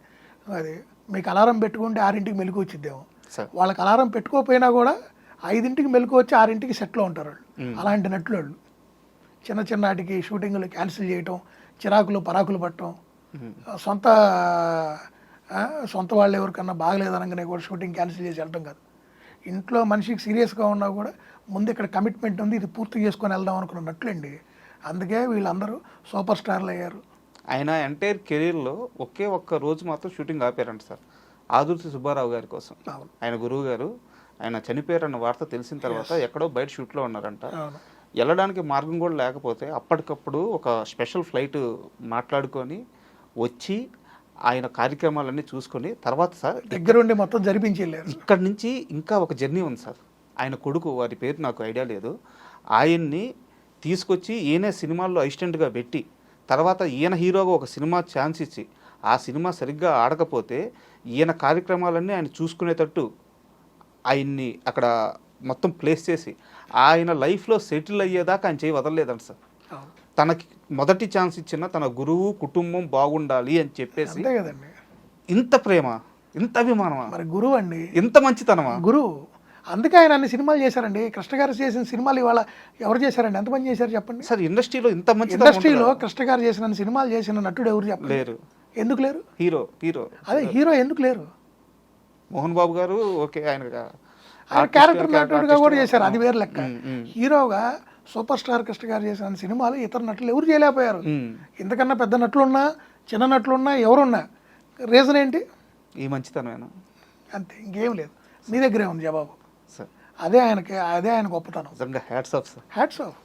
అది మీకు అలారం పెట్టుకుంటే 6ంటికి మెలకు వచ్చిద్దేమో, వాళ్ళకి అలారం పెట్టుకోకపోయినా కూడా 5ంటికి మెలకు వచ్చి 6ంటికి సెట్లో ఉంటారు వాళ్ళు. అలాంటి నటులు వాళ్ళు. చిన్న చిన్నటికి షూటింగ్లు క్యాన్సిల్ చేయటం, చిరాకులు పరాకులు పట్టడం, సొంత వాళ్ళు ఎవరికన్నా బాగలేదనగానే కూడా షూటింగ్ క్యాన్సిల్ చేసి వెళ్ళటం కాదు. ఇంట్లో మనిషికి సీరియస్గా ఉన్నా కూడా ముందు ఇక్కడ కమిట్మెంట్ ఉంది, ఇది పూర్తి చేసుకొని వెళ్దాం అనుకున్నట్లండి. అందుకే వీళ్ళందరూ సూపర్ స్టార్లు అయ్యారు. ఆయన ఎంటైర్ కెరీర్లో ఒకే ఒక్క రోజు మాత్రం షూటింగ్ ఆపారంట సార్, ఆదుర్తి సుబ్బారావు గారి కోసం. ఆయన గురువు గారు ఆయన చనిపోయారన్న వార్త తెలిసిన తర్వాత ఎక్కడో బయట షూట్లో ఉన్నారంట. వెళ్ళడానికి మార్గం కూడా లేకపోతే అప్పటికప్పుడు ఒక స్పెషల్ ఫ్లైట్ మాట్లాడుకొని వచ్చి ఆయన కార్యక్రమాలన్నీ చూసుకొని తర్వాత సార్ దగ్గరుండి మొత్తం జరిపించి వెళ్ళారు. ఇక్కడి నుంచి ఇంకా ఒక జర్నీ ఉంది సార్. ఆయన కొడుకు, వారి పేరు నాకు ఐడియా లేదు, ఆయన్ని తీసుకొచ్చి ఈయన సినిమాల్లో అసిస్టెంట్గా పెట్టి తర్వాత ఈయన హీరోగా ఒక సినిమా ఛాన్స్ ఇచ్చి ఆ సినిమా సరిగ్గా ఆడకపోతే ఈయన కార్యక్రమాలన్నీ ఆయన చూసుకునేటట్టు ఆయన్ని అక్కడ మొత్తం ప్లేస్ చేసి ఆయన లైఫ్లో సెటిల్ అయ్యేదాకా ఆయన చేయి వదలలేదంట సార్. తనకి మొదటి ఛాన్స్ ఇచ్చిన తన గురువు కుటుంబం బాగుండాలి అని చెప్పేసి కదండి. ఇంత ప్రేమ, ఇంత అభిమానమా, మరి గురువు అండి, ఇంత మంచితనమా గురువు. అందుకే ఆయన అన్ని సినిమాలు చేశారండి. కృష్ణ గారు చేసిన సినిమాలు ఇవాళ ఎవరు చేశారండి? ఎంతమంది చేశారు చెప్పండి సార్? ఇండస్ట్రీలో ఇంత మంచి ఇండస్ట్రీలో కృష్ణ గారు చేసిన సినిమాలు చేసిన నటుడు ఎవరు చెప్పండి? లేరు. ఎందుకు లేరు? హీరో అదే హీరో ఎందుకు లేరు? మోహన్ బాబు గారు ఓకే, ఆయన క్యారెక్టర్ నటుడుగా కూడా చేశారు, అది వేరు లెక్క. హీరోగా సూపర్ స్టార్ కృష్ణ గారు చేసిన సినిమాలు ఇతర నటులు ఎవరు చేయలేకపోయారు. ఇంతకన్నా పెద్ద నటులున్నా చిన్న నటులున్నా ఎవరున్నా రీజన్ ఏంటి? ఈ మంచితనమేనా? అంతే, ఇంకేం లేదు. మీ దగ్గరే ఉంది జవాబు. అదే ఆయన గొప్పతనం. Hats off.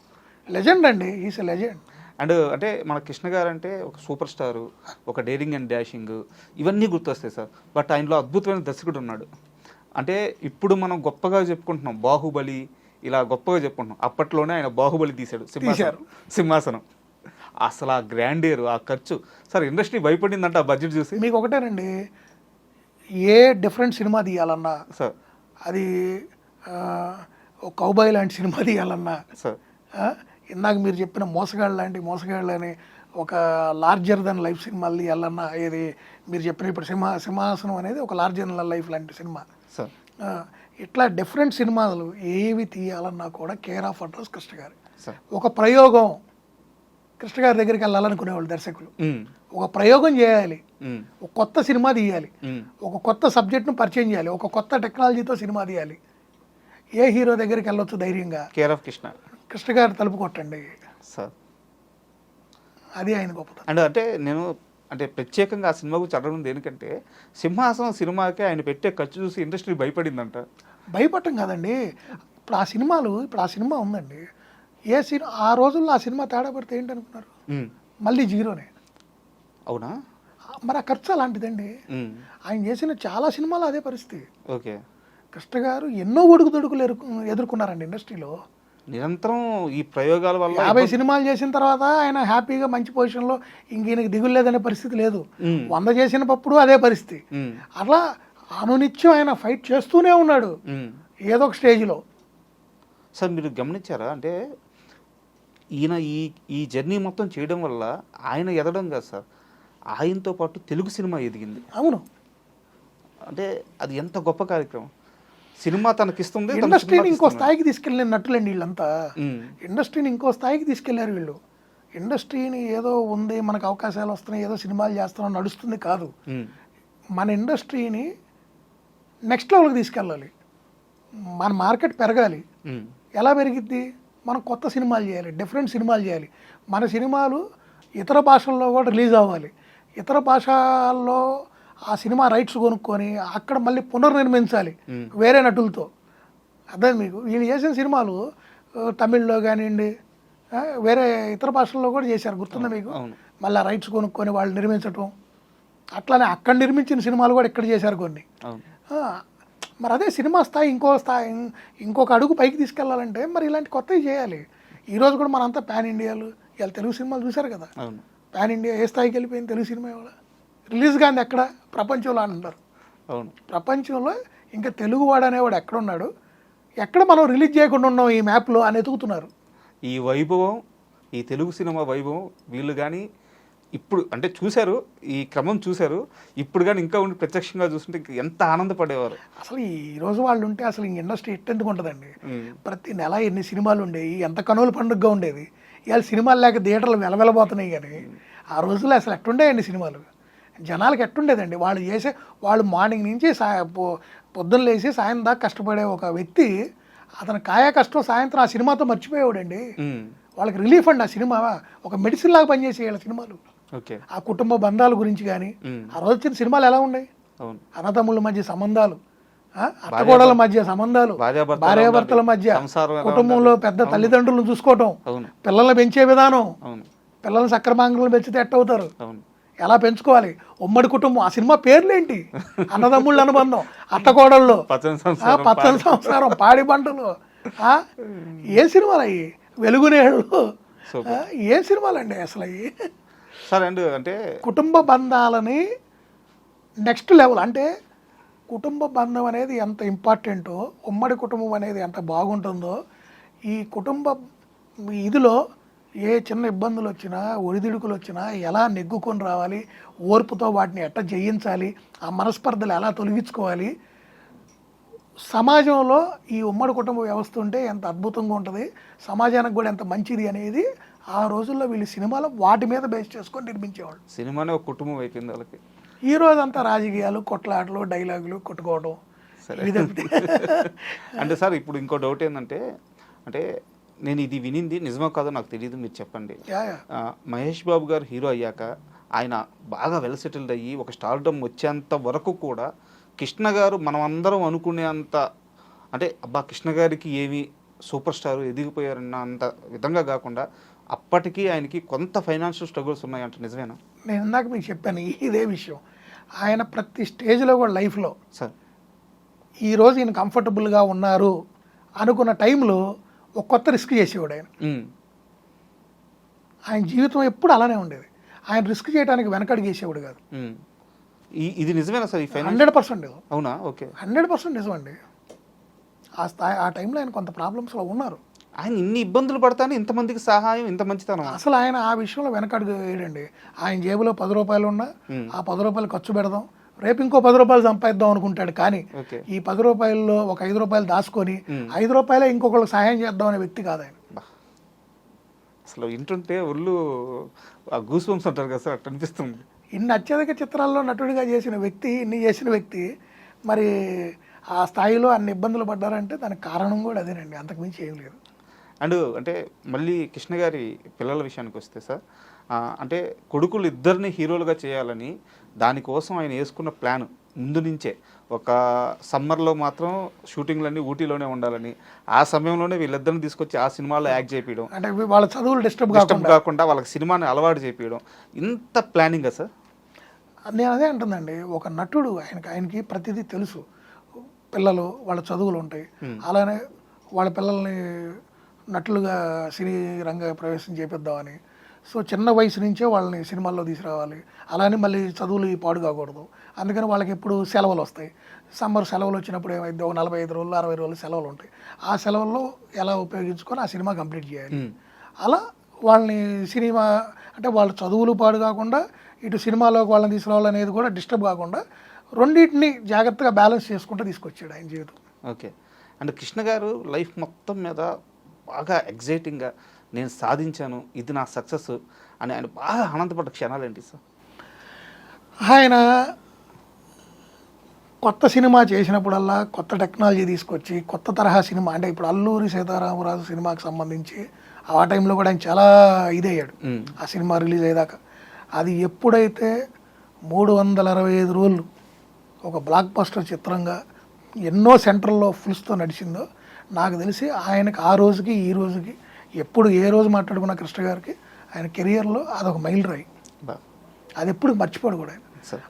లెజెండ్ అండి, ఈస్ ఎ లెజెండ్. అండ్ అంటే మన కృష్ణ గారు అంటే ఒక సూపర్ స్టారు, ఒక డేరింగ్ అండ్ డాషింగ్, ఇవన్నీ గుర్తొస్తాయి సార్. బట్ ఆయనలో అద్భుతమైన దర్శకుడు ఉన్నాడు. అంటే ఇప్పుడు మనం గొప్పగా చెప్పుకుంటున్నాం బాహుబలి, ఇలా గొప్పగా చెప్పుకుంటున్నాం. అప్పట్లోనే ఆయన బాహుబలి తీశాడు, సింహాసనం. అసలు ఆ గ్రాండియర్, ఆ ఖర్చు సార్, ఇండస్ట్రీ భయపడిందంట ఆ బడ్జెట్ చూసి. మీకు ఒకటేనండి, ఏ డిఫరెంట్ సినిమా తీయాలన్నా సార్, అది ఒక కౌబాయ్ లాంటి సినిమా తీయాలన్నా సార్, ఇందాక మీరు చెప్పిన మోసగాళ్ళని ఒక లార్జర్ దెన్ లైఫ్ సినిమాలు తీయాలన్నా, ఏది మీరు చెప్పిన ఇప్పుడు సింహాసనం అనేది ఒక లార్జర్ దెన్ లైఫ్ లాంటి సినిమా. ఇట్లా డిఫరెంట్ సినిమాలు ఏవి తీయాలన్నా కూడా కేర్ ఆఫ్ అడ్రస్ కృష్ణ గారు. ఒక ప్రయోగం కృష్ణ గారి దగ్గరికి వెళ్ళాలనుకునేవాళ్ళు దర్శకులు. ఒక ప్రయోగం చేయాలి, ఒక కొత్త సినిమా తీయాలి, ఒక కొత్త సబ్జెక్ట్ను పరిచయం చేయాలి, ఒక కొత్త టెక్నాలజీతో సినిమా తీయాలి. ఏ హీరో దగ్గరికి వెళ్ళొచ్చు ధైర్యంగా? కేర్ ఆఫ్ కృష్ణ గారు తలుపు కొట్టండి సార్. అది ఆయన గొప్పతనం. అండ్ అంటే నేను అంటే ప్రత్యేకంగా ఆ సినిమా గురించి అడగడం దేనికంటే, సింహాసనం సినిమాకే ఆయన పెట్టే ఖర్చు చూసి ఇండస్ట్రీ భయపడిందంట. భయపడటం కాదండి, ఇప్పుడు ఆ సినిమా ఉందండి, ఆ రోజుల్లో ఆ సినిమా తేడా పడితే ఏంటనుకున్నారు? మళ్ళీ జీరోనే. అవునా? మరి ఆ ఖర్చు అలాంటిదండి. ఆయన చేసిన చాలా సినిమాలు అదే పరిస్థితి. ఓకే. కృష్ణ గారు ఎన్నో ఒడుకుదొడుకులు ఎదుర్కొన్నారండి ఇండస్ట్రీలో. నిరంతరం ఈ ప్రయోగాల వల్ల 50 సినిమాలు చేసిన తర్వాత ఆయన హ్యాపీగా మంచి పొజిషన్లో ఇంక దిగులు లేదనే పరిస్థితి లేదు. 100 చేసినప్పుడు అదే పరిస్థితి. అట్లా అనునిత్యం ఆయన ఫైట్ చేస్తూనే ఉన్నాడు ఏదో ఒక స్టేజ్లో. సార్ మీరు గమనించారా, అంటే ఈయన ఈ జర్నీ మొత్తం చేయడం వల్ల ఆయన ఎదగడం కాదు సార్, ఆయనతో పాటు తెలుగు సినిమా ఎదిగింది. అవును, అంటే అది ఎంత గొప్ప కార్యక్రమం. సినిమా తనకిస్తుంది, ఇండస్ట్రీని ఇంకో స్థాయికి తీసుకెళ్ళిన నటులండి వీళ్ళంతా. ఇండస్ట్రీని ఇంకో స్థాయికి తీసుకెళ్లారు వీళ్ళు. ఇండస్ట్రీని ఏదో ఉంది, మనకు అవకాశాలు వస్తున్నాయి, ఏదో సినిమాలు చేస్తున్నాం నడుస్తుంది కాదు. మన ఇండస్ట్రీని నెక్స్ట్ లెవెల్కి తీసుకెళ్ళాలి. మన మార్కెట్ పెరగాలి. ఎలా పెరిగిద్ది? మనం కొత్త సినిమాలు చేయాలి, డిఫరెంట్ సినిమాలు చేయాలి. మన సినిమాలు ఇతర భాషల్లో కూడా రిలీజ్ అవ్వాలి. ఇతర భాషల్లో ఆ సినిమా రైట్స్ కొనుక్కొని అక్కడ మళ్ళీ పునర్నిర్మించాలి వేరే నటులతో. అర్థం మీకు? వీళ్ళు చేసిన సినిమాలు తమిళ్లో కానివ్వండి, వేరే ఇతర భాషల్లో కూడా చేశారు, గుర్తుందా మీకు? మళ్ళీ రైట్స్ కొనుక్కొని వాళ్ళు నిర్మించటం. అట్లానే అక్కడ నిర్మించిన సినిమాలు కూడా ఇక్కడ చేశారు కొన్ని. మరి అదే సినిమా స్థాయి ఇంకొక అడుగు పైకి తీసుకెళ్లాలంటే మరి ఇలాంటి కొత్తవి చేయాలి. ఈరోజు కూడా మనంతా పాన్ ఇండియాలు, ఇలా తెలుగు సినిమాలు చూశారు కదా. పాన్ ఇండియా ఏ స్థాయికి వెళ్ళిపోయింది తెలుగు సినిమా ఇవాళ. రిలీజ్ కానీ ఎక్కడ? ప్రపంచంలో అంటారు. ప్రపంచంలో ఇంకా తెలుగువాడు అనేవాడు ఎక్కడున్నాడు, ఎక్కడ మనం రిలీజ్ చేయకుండా ఉన్నాం ఈ మ్యాప్లో అని ఎతుకుతున్నారు. ఈ వైభవం, ఈ తెలుగు సినిమా వైభవం వీళ్ళు కానీ ఇప్పుడు అంటే చూశారు, ఈ క్రమం చూశారు, ఇప్పుడు కానీ ఇంకా ఉండి ప్రత్యక్షంగా చూస్తుంటే ఎంత ఆనందపడేవారు. అసలు ఈ రోజు వాళ్ళు ఉంటే అసలు ఈ ఇండస్ట్రీ ఎట్టెందుకు ఉంటుందండి? ప్రతి నెల ఎన్ని సినిమాలు ఉండేవి, ఎంత కనువుల పండుగగా ఉండేది. ఇవాళ సినిమాలు లేక థియేటర్లు వెలవెలబోతున్నాయి. కానీ ఆ రోజుల్లో అసలు ఎట్టుండేయండి సినిమాలు. జనాలకు ఎట్టుండేదండి, వాళ్ళు మార్నింగ్ నుంచి పొద్దున్న లేచి సాయం దాకా కష్టపడే ఒక వ్యక్తి అతను కాయా కష్టం సాయంత్రం ఆ సినిమాతో మర్చిపోయేవాడండి. వాళ్ళకి రిలీఫ్ అండి ఆ సినిమా, ఒక మెడిసిన్ లాగా పనిచేసేయాలి సినిమాలు. ఓకే. ఆ కుటుంబ బంధాల గురించి కానీ ఆ రోజు వచ్చిన సినిమాలు ఎలా ఉన్నాయి, అన్నదమ్ముల మధ్య సంబంధాలు, అత్తకోడల మధ్య సంబంధాలు, భార్యాభర్తల మధ్య, కుటుంబంలో పెద్ద తల్లిదండ్రులను చూసుకోవటం, పిల్లల్ని పెంచే విధానం, పిల్లల్ని సక్రమాంగంలో పెంచితే ఎట్టవుతారు, ఎలా పెంచుకోవాలి, ఉమ్మడి కుటుంబం, ఆ సినిమా పేర్లేంటి, అన్నదమ్ముళ్ళ అనుబంధం, అత్తకోడళ్ళు, పచ్చని సంసారం, పాడి పంటలు, ఏ సినిమాలు అయ్యి, వెలుగునేళ్ళు, ఏ సినిమాలండి అసలు అయ్యి. సరే అండి, అంటే కుటుంబ బంధాలని నెక్స్ట్ లెవెల్, అంటే కుటుంబ బంధం అనేది ఎంత ఇంపార్టెంటో, ఉమ్మడి కుటుంబం అనేది ఎంత బాగుంటుందో, ఈ కుటుంబ ఇదిలో ఏ చిన్న ఇబ్బందులు వచ్చినా, ఒడిదుడుకులు వచ్చినా ఎలా నెగ్గుకొని రావాలి, ఓర్పుతో వాటిని ఎట్లా జయించాలి, ఆ మనస్పర్ధలు ఎలా తొలగించుకోవాలి, సమాజంలో ఈ ఉమ్మడి కుటుంబ వ్యవస్థ ఉంటే ఎంత అద్భుతంగా ఉంటుంది, సమాజానికి కూడా ఎంత మంచిది అనేది ఆ రోజుల్లో వీళ్ళు సినిమాలో వాటి మీద బేస్ చేసుకొని నిర్మించేవాళ్ళు. సినిమానే ఒక కుటుంబం అయిపోయింది వాళ్ళకి. ఈ రోజంతా రాజకీయాలు, కొట్లాటలు, డైలాగులు కొట్టుకోవడం. అంటే సార్ ఇప్పుడు ఇంకో డౌట్ ఏంటంటే, అంటే నేను ఇది వినింది నిజమో కాదో నాకు తెలియదు, మీరు చెప్పండి. మహేష్ బాబు గారు హీరో అయ్యాక ఆయన బాగా వెల్ సెటిల్డ్ అయ్యి ఒక స్టార్డమ్ వచ్చేంత వరకు కూడా కృష్ణ గారు మనం అందరం అనుకునేంత, అంటే అబ్బా కృష్ణ గారికి ఏమి సూపర్ స్టార్ ఎదిగిపోయారన్న అంత విధంగా కాకుండా అప్పటికీ ఆయనకి కొంత ఫైనాన్షియల్ స్ట్రగుల్స్ ఉన్నాయంట, నిజమేనా? నేను ఇందాక మీకు చెప్పాను ఇదే విషయం. ఆయన ప్రతి స్టేజ్లో కూడా లైఫ్లో సార్ ఈరోజు ఈయన కంఫర్టబుల్గా ఉన్నారు అనుకున్న టైంలో ఒక కొత్త రిస్క్ చేసేవాడు ఆయన. ఆయన జీవితం ఎప్పుడు అలానే ఉండేది. ఆయన రిస్క్ చేయడానికి వెనకడుగు చేసేవాడు కాదు. ఇది నిజమేనా సార్? 100% అవునా? ఓకే, 100% నిజం అండి. ఆ టైంలో ఆయన కొంత ప్రాబ్లమ్స్లో ఉన్నారు. ఆయన ఇన్ని ఇబ్బందులు పడతానే ఇంతమందికి సహాయం, ఇంత మంచితనం. అసలు ఆయన ఆ విషయంలో వెనకడుగు వేయడండి. ఆయన జేబులో 10 రూపాయలు ఉన్నా ఆ 10 రూపాయలు ఖర్చు పెడదాం, రేపు ఇంకో 10 రూపాయలు సంపాదిద్దాం అనుకుంటాడు. కానీ ఈ 10 రూపాయల్లో ఒక 5 రూపాయలు దాచుకొని 5 రూపాయలే ఇంకొకరికి సహాయం చేద్దాం అనే వ్యక్తి కాదు ఆయన. అసలు వింటుంటే ఒళ్ళు గూస్ బంప్స్ అంటారు కదా సార్, అట్లా అనిపిస్తుంది. ఇన్ని అత్యధిక చిత్రాల్లో నటుడిగా చేసిన వ్యక్తి, ఇన్ని చేసిన వ్యక్తి మరి ఆ స్థాయిలో అన్ని ఇబ్బందులు పడ్డారంటే దానికి కారణం కూడా అదేనండి, అంతకుమించి ఏం లేదు. అండ్ అంటే మళ్ళీ కృష్ణ గారి పిల్లల విషయానికి వస్తే సార్, అంటే కొడుకులు ఇద్దరిని హీరోలుగా చేయాలని దానికోసం ఆయన వేసుకున్న ప్లాన్ ముందు నుంచే, ఒక సమ్మర్లో మాత్రం షూటింగ్లన్నీ ఊటీలోనే ఉండాలని, ఆ సమయంలోనే వీళ్ళిద్దరిని తీసుకొచ్చి ఆ సినిమాలో యాక్ట్ చేయించడం, అంటే వాళ్ళ చదువులు డిస్టర్బ్ కాకుండా వాళ్ళకి సినిమాని అలవాటు చేయించడం, ఇంత ప్లానింగా సార్? నేను అదే అంటుందండి, ఒక నటుడు ఆయనకి ప్రతిదీ తెలుసు. పిల్లలు వాళ్ళ చదువులు ఉంటాయి, అలానే వాళ్ళ పిల్లల్ని నటులుగా సినీ రంగ ప్రవేశం చేపిద్దామని, సో చిన్న వయసు నుంచే వాళ్ళని సినిమాల్లో తీసుకురావాలి, అలానే మళ్ళీ చదువులు పాడు కాకూడదు. అందుకని వాళ్ళకి ఎప్పుడు సెలవులు వస్తాయి. సమ్మర్ సెలవులు వచ్చినప్పుడు ఏమైంది, ఒక 45 రోజులు 60 రోజులు సెలవులు ఉంటాయి. ఆ సెలవుల్లో ఎలా ఉపయోగించుకొని ఆ సినిమా కంప్లీట్ చేయాలి. అలా వాళ్ళని సినిమా అంటే వాళ్ళ చదువులు పాడు కాకుండా ఇటు సినిమాలోకి వాళ్ళని తీసుకురావాలనేది కూడా డిస్టర్బ్ కాకుండా రెండింటిని జాగ్రత్తగా బ్యాలెన్స్ చేసుకుంటూ తీసుకొచ్చాడు ఆయన జీవితం. ఓకే. అండ్ కృష్ణ గారు లైఫ్ మొత్తం మీద బాగా ఎగ్జైటింగ్గా నేను సాధించాను, ఇది నా సక్సెస్ అని ఆయన బాగా ఆనందపడ్డ క్షణాలు ఏంటి సార్? ఆయన కొత్త సినిమా చేసినప్పుడల్లా కొత్త టెక్నాలజీ తీసుకొచ్చి కొత్త తరహా సినిమా, అంటే ఇప్పుడు అల్లూరి సీతారామరాజు సినిమాకి సంబంధించి ఆ టైంలో కూడా ఆయన చాలా ఇదయ్యాడు ఆ సినిమా రిలీజ్ అయ్యేదాకా. అది ఎప్పుడైతే 365 రోజులు ఒక బ్లాక్ బస్టర్ చిత్రంగా ఎన్నో సెంటర్లో ఫుల్స్తో నడిచిందో, నాకు తెలిసి ఆయనకు ఆ రోజుకి ఈ రోజుకి ఎప్పుడు ఏ రోజు మాట్లాడుకున్న కృష్ణ గారికి ఆయన కెరియర్లో అదొక మైల్ రాయి. అది ఎప్పుడు మర్చిపోడు కూడా ఆయన.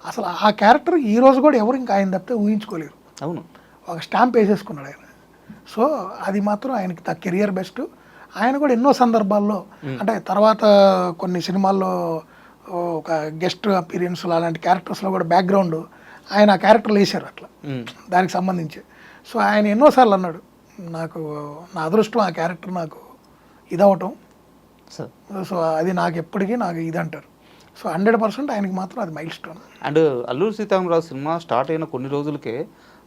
అసలు ఆ క్యారెక్టర్ ఈ రోజు కూడా ఎవరు ఇంకా ఆయన తప్పితే ఊహించుకోలేరు. అవును, ఒక స్టాంప్ వేసేసుకున్నాడు ఆయన. సో అది మాత్రం ఆయనకి నా కెరియర్ బెస్ట్. ఆయన కూడా ఎన్నో సందర్భాల్లో, అంటే తర్వాత కొన్ని సినిమాల్లో ఒక గెస్ట్ అపీరియన్స్ అలాంటి క్యారెక్టర్స్లో కూడా బ్యాక్గ్రౌండ్ ఆయన ఆ క్యారెక్టర్లు వేశారు అట్లా దానికి సంబంధించి. సో ఆయన ఎన్నోసార్లు అన్నాడు, నాకు నా అదృష్టం ఆ క్యారెక్టర్ నాకు ఇదవటం, సో అది నాకు ఎప్పటికీ నాకు ఇది అంటారు. సో 100% ఆయనకి మాత్రం అది mile stone. And Alluri Sitaramaraju cinema start అయిన కొన్ని రోజులకే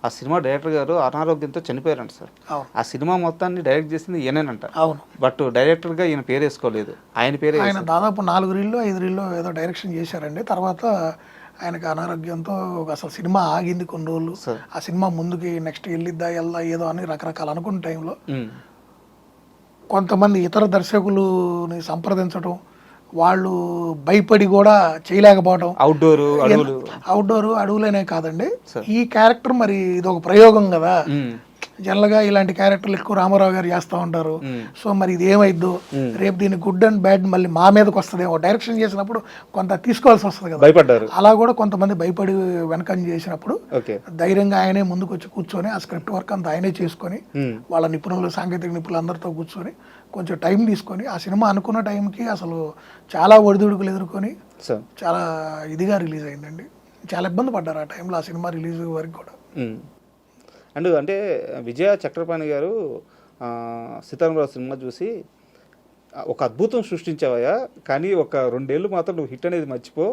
ఆ సినిమా డైరెక్టర్ గారు అనారోగ్యంతో చనిపోయారంట సార్. అవును, ఆ సినిమా మొత్తాన్ని డైరెక్ట్ చేసింది ఈయనేనంట. అవును, బట్ డైరెక్టర్గా ఈయన పేరు వేసుకోలేదు, ఆయన పేరు ఆయన దాదాపు 4 రీల్లో 5 రీల్లో ఏదో డైరెక్షన్ చేశారండి. తర్వాత ఆయనకు అనారోగ్యంతో అసలు సినిమా ఆగింది కొన్ని రోజులు. ఆ సినిమా ముందుకి నెక్స్ట్ వెళ్ళిద్దా ఏదో అని రకరకాలు అనుకున్న టైంలో కొంతమంది ఇతర దర్శకులని సంప్రదించడం, వాళ్ళు భయపడి కూడా చేయలేకపోవడం. అవుట్డోర్ అడవులనే కాదండి, ఈ క్యారెక్టర్ మరి ఇది ఒక ప్రయోగం కదా. జనరల్గా ఇలాంటి క్యారెక్టర్లు ఎక్కువ రామారావు గారు చేస్తూ ఉంటారు. సో మరి ఇది ఏమైద్దో, రేపు దీని గుడ్ అండ్ బ్యాడ్ మళ్ళీ మా మీదకి వస్తుందేమో. డైరెక్షన్ చేసినప్పుడు కొంత తీసుకోవాల్సి వస్తుంది కదా, భయపడ్డారు. అలా కూడా కొంతమంది భయపడి వెనకంజ చేసినప్పుడు ధైర్యంగా ఆయనే ముందుకు వచ్చి కూర్చొని ఆ స్క్రిప్ట్ వర్క్ అంతా ఆయనే చేసుకొని వాళ్ళ నిపుణులు, సాంకేతిక నిపుణులు అందరితో కూర్చొని కొంచెం టైం తీసుకొని ఆ సినిమా అనుకున్న టైంకి అసలు చాలా ఒడిదుడుకులు ఎదుర్కొని చాలా ఇదిగా రిలీజ్ అయిందండి. చాలా ఇబ్బంది పడ్డారు ఆ టైంలో ఆ సినిమా రిలీజ్ వరకు కూడా. అండ్ అంటే విజయ చక్రపాణి గారు సీతారామరాజు సినిమా చూసి ఒక అద్భుతం సృష్టించావయ్యా, కానీ ఒక 2 ఏళ్ళు మాత్రం నువ్వు హిట్ అనేది మర్చిపో.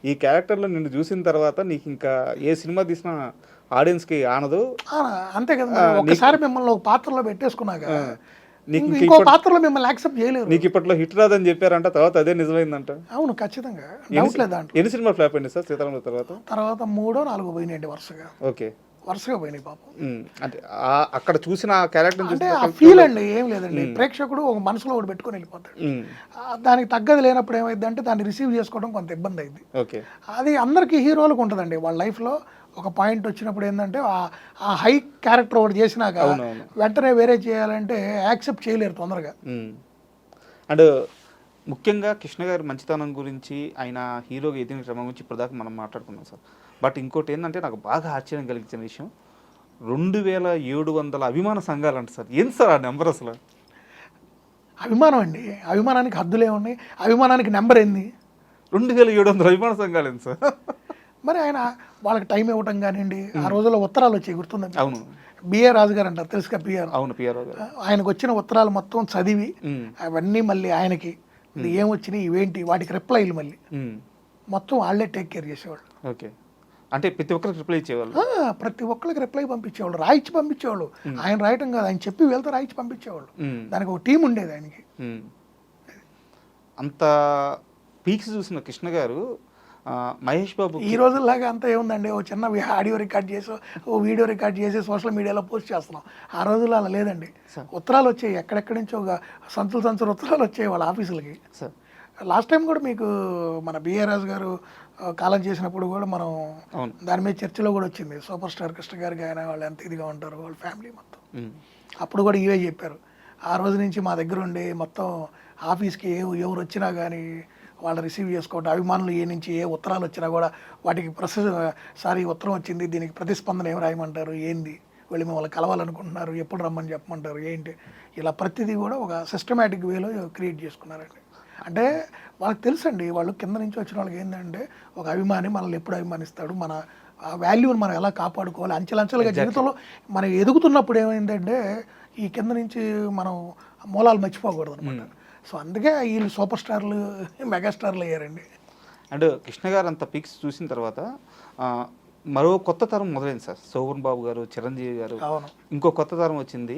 ఈ క్యారెక్టర్లో నిన్ను చూసిన తర్వాత నీకు ఇంకా ఏ సినిమా తీసినా ఆడియన్స్కి ఆనదు. అంతే కదా, ఒకసారి మిమ్మల్ని ఒక పాత్రలో పెట్టేసుకున్నాక ఇంకో పాత్రలో మిమ్మల్ని యాక్సెప్ట్ చేయలేరు. నీకు ఇప్పట్లో హిట్ రాదని చెప్పారంట, తర్వాత అదే నిజమైందంట. అవును, ఖచ్చితంగా డౌట్ లేదు దాంట్లో. ఎన్ని సినిమా ఫ్లాప్ అయింది సార్ సీతారామరాజు తర్వాత 3-4 పోయినాయండి వరుసగా. ఓకే, వరుసగా పోయినాయి పాపం. అంటే అక్కడ చూసిన క్యారెక్టర్ అంటే ఆ ఫీల్ అండి ఏం లేదండి, ప్రేక్షకుడు ఒక మనసులో ఒకటి పెట్టుకొని వెళ్ళిపోతాడు. దానికి తగ్గది లేనప్పుడు ఏమైంది అంటే దాన్ని రిసీవ్ చేసుకోవడం కొంత ఇబ్బంది అయింది. అది అందరికీ హీరోలకు ఉంటుందండి వాళ్ళ లైఫ్లో. ఒక పాయింట్ వచ్చినప్పుడు ఏంటంటే ఆ హై క్యారెక్టర్ ఒకటి చేసినాక వెంటనే వేరే చేయాలంటే యాక్సెప్ట్ చేయలేరు తొందరగా. అండ్ ముఖ్యంగా కృష్ణ గారి మంచితనం గురించి, ఆయన హీరోగా ఎదిగిన క్రమం గురించి ఇప్పటిదాకా మనం మాట్లాడుకున్నాం సార్. బట్ ఇంకోటి ఏంటంటే నాకు బాగా ఆశ్చర్యం కలిగించిన విషయం, 2700 అభిమాన సంఘాలు అంట సార్. ఏంటి సార్ ఆ నెంబర్ అసలు? అభిమానం అండి, అభిమానానికి హద్దులే ఉన్నాయి. అభిమానానికి నెంబర్ ఏంది? 2700 అభిమాన సంఘాలు ఏంటి సార్? మరి ఆయన వాళ్ళకి టైం ఇవ్వటం కానివ్వండి, ఆ రోజుల్లో ఉత్తరాలు వచ్చాయి గుర్తుందండి. అవును, బిఆర్ రాజు గారు అంటారు తెలుసుగా, పిఆర్. అవును, పిఆర్ ఆయనకు వచ్చిన ఉత్తరాలు మొత్తం చదివి అవన్నీ మళ్ళీ ఆయనకి ఏమొచ్చినాయి ఇవేంటి వాటికి రిప్లైలు మళ్ళీ మొత్తం వాళ్ళే టేక్ కేర్ చేసేవాళ్ళు. ఓకే, అంటే ప్రతి ఒక్కరికి రిప్లై ఇచ్చేవాళ్ళు. ప్రతి ఒక్కరికి రిప్లై పంపించేవాళ్ళు, రాయించి పంపించేవాళ్ళు. ఆయన రాయటం కాదు, ఆయన చెప్పి వెళ్తే రాయించి పంపించేవాళ్ళు. దానికి ఒక టీం ఉండేది ఆయనకి. అంత పీక్స్ చూసిన కృష్ణ గారు మహేష్ బాబు ఈ రోజుల్లాగా అంతా ఏముందండి, ఓ చిన్న ఆడియో రికార్డ్ చేసి ఓ వీడియో రికార్డ్ చేసి సోషల్ మీడియాలో పోస్ట్ చేస్తున్నాం. ఆ రోజుల్లో అలా లేదండి. ఉత్తరాలు వచ్చాయి, ఎక్కడెక్కడి నుంచో ఒక సంచులు ఉత్తరాలు వచ్చాయి వాళ్ళ ఆఫీసులకి. లాస్ట్ టైం కూడా మీకు మన బిఆర్ రాజు గారు కాలం చేసినప్పుడు కూడా మనం దాని మీద చర్చలో కూడా వచ్చింది. సూపర్ స్టార్ కృష్ణ గారికి ఆయన వాళ్ళు ఎంత ఇదిగా ఉంటారు వాళ్ళ ఫ్యామిలీ మొత్తం. అప్పుడు కూడా ఇవే చెప్పారు. ఆ రోజు నుంచి మా దగ్గర ఉండి మొత్తం ఆఫీస్కి ఎవరు వచ్చినా కానీ వాళ్ళు రిసీవ్ చేసుకోవడం, అభిమానులు ఏ నుంచి ఏ ఉత్తరాలు వచ్చినా కూడా వాటికి సారీ ఉత్తరం వచ్చింది, దీనికి ప్రతిస్పందన ఏమి రాయమంటారు, ఏంది, వెళ్ళి మిమ్మల్ని కలవాలనుకుంటున్నారు, ఎప్పుడు రమ్మని చెప్పమంటారు, ఏంటి, ఇలా ప్రతిదీ కూడా ఒక సిస్టమేటిక్ వేలో క్రియేట్ చేసుకున్నారండి. అంటే వాళ్ళకి తెలుసండి, వాళ్ళు కింద నుంచి వచ్చిన వాళ్ళకి ఏంటంటే ఒక అభిమాని మనల్ని ఎప్పుడు అభిమానిస్తాడు, మన వాల్యూని మనం ఎలా కాపాడుకోవాలి, అంచెలంచెలుగా జీవితంలో మనం ఎదుగుతున్నప్పుడు ఏమైందంటే ఈ కింద నుంచి మనం మూలాలు మర్చిపోకూడదు అనమాట. సో అందుకే వీళ్ళు సూపర్ స్టార్లు మెగాస్టార్లు అయ్యారండి. అండ్ కృష్ణ గారు అంత పిక్స్ చూసిన తర్వాత మరో కొత్త తరం మొదలైంది సార్. శోభన్ బాబు గారు, చిరంజీవి గారు, ఇంకో కొత్త తరం వచ్చింది.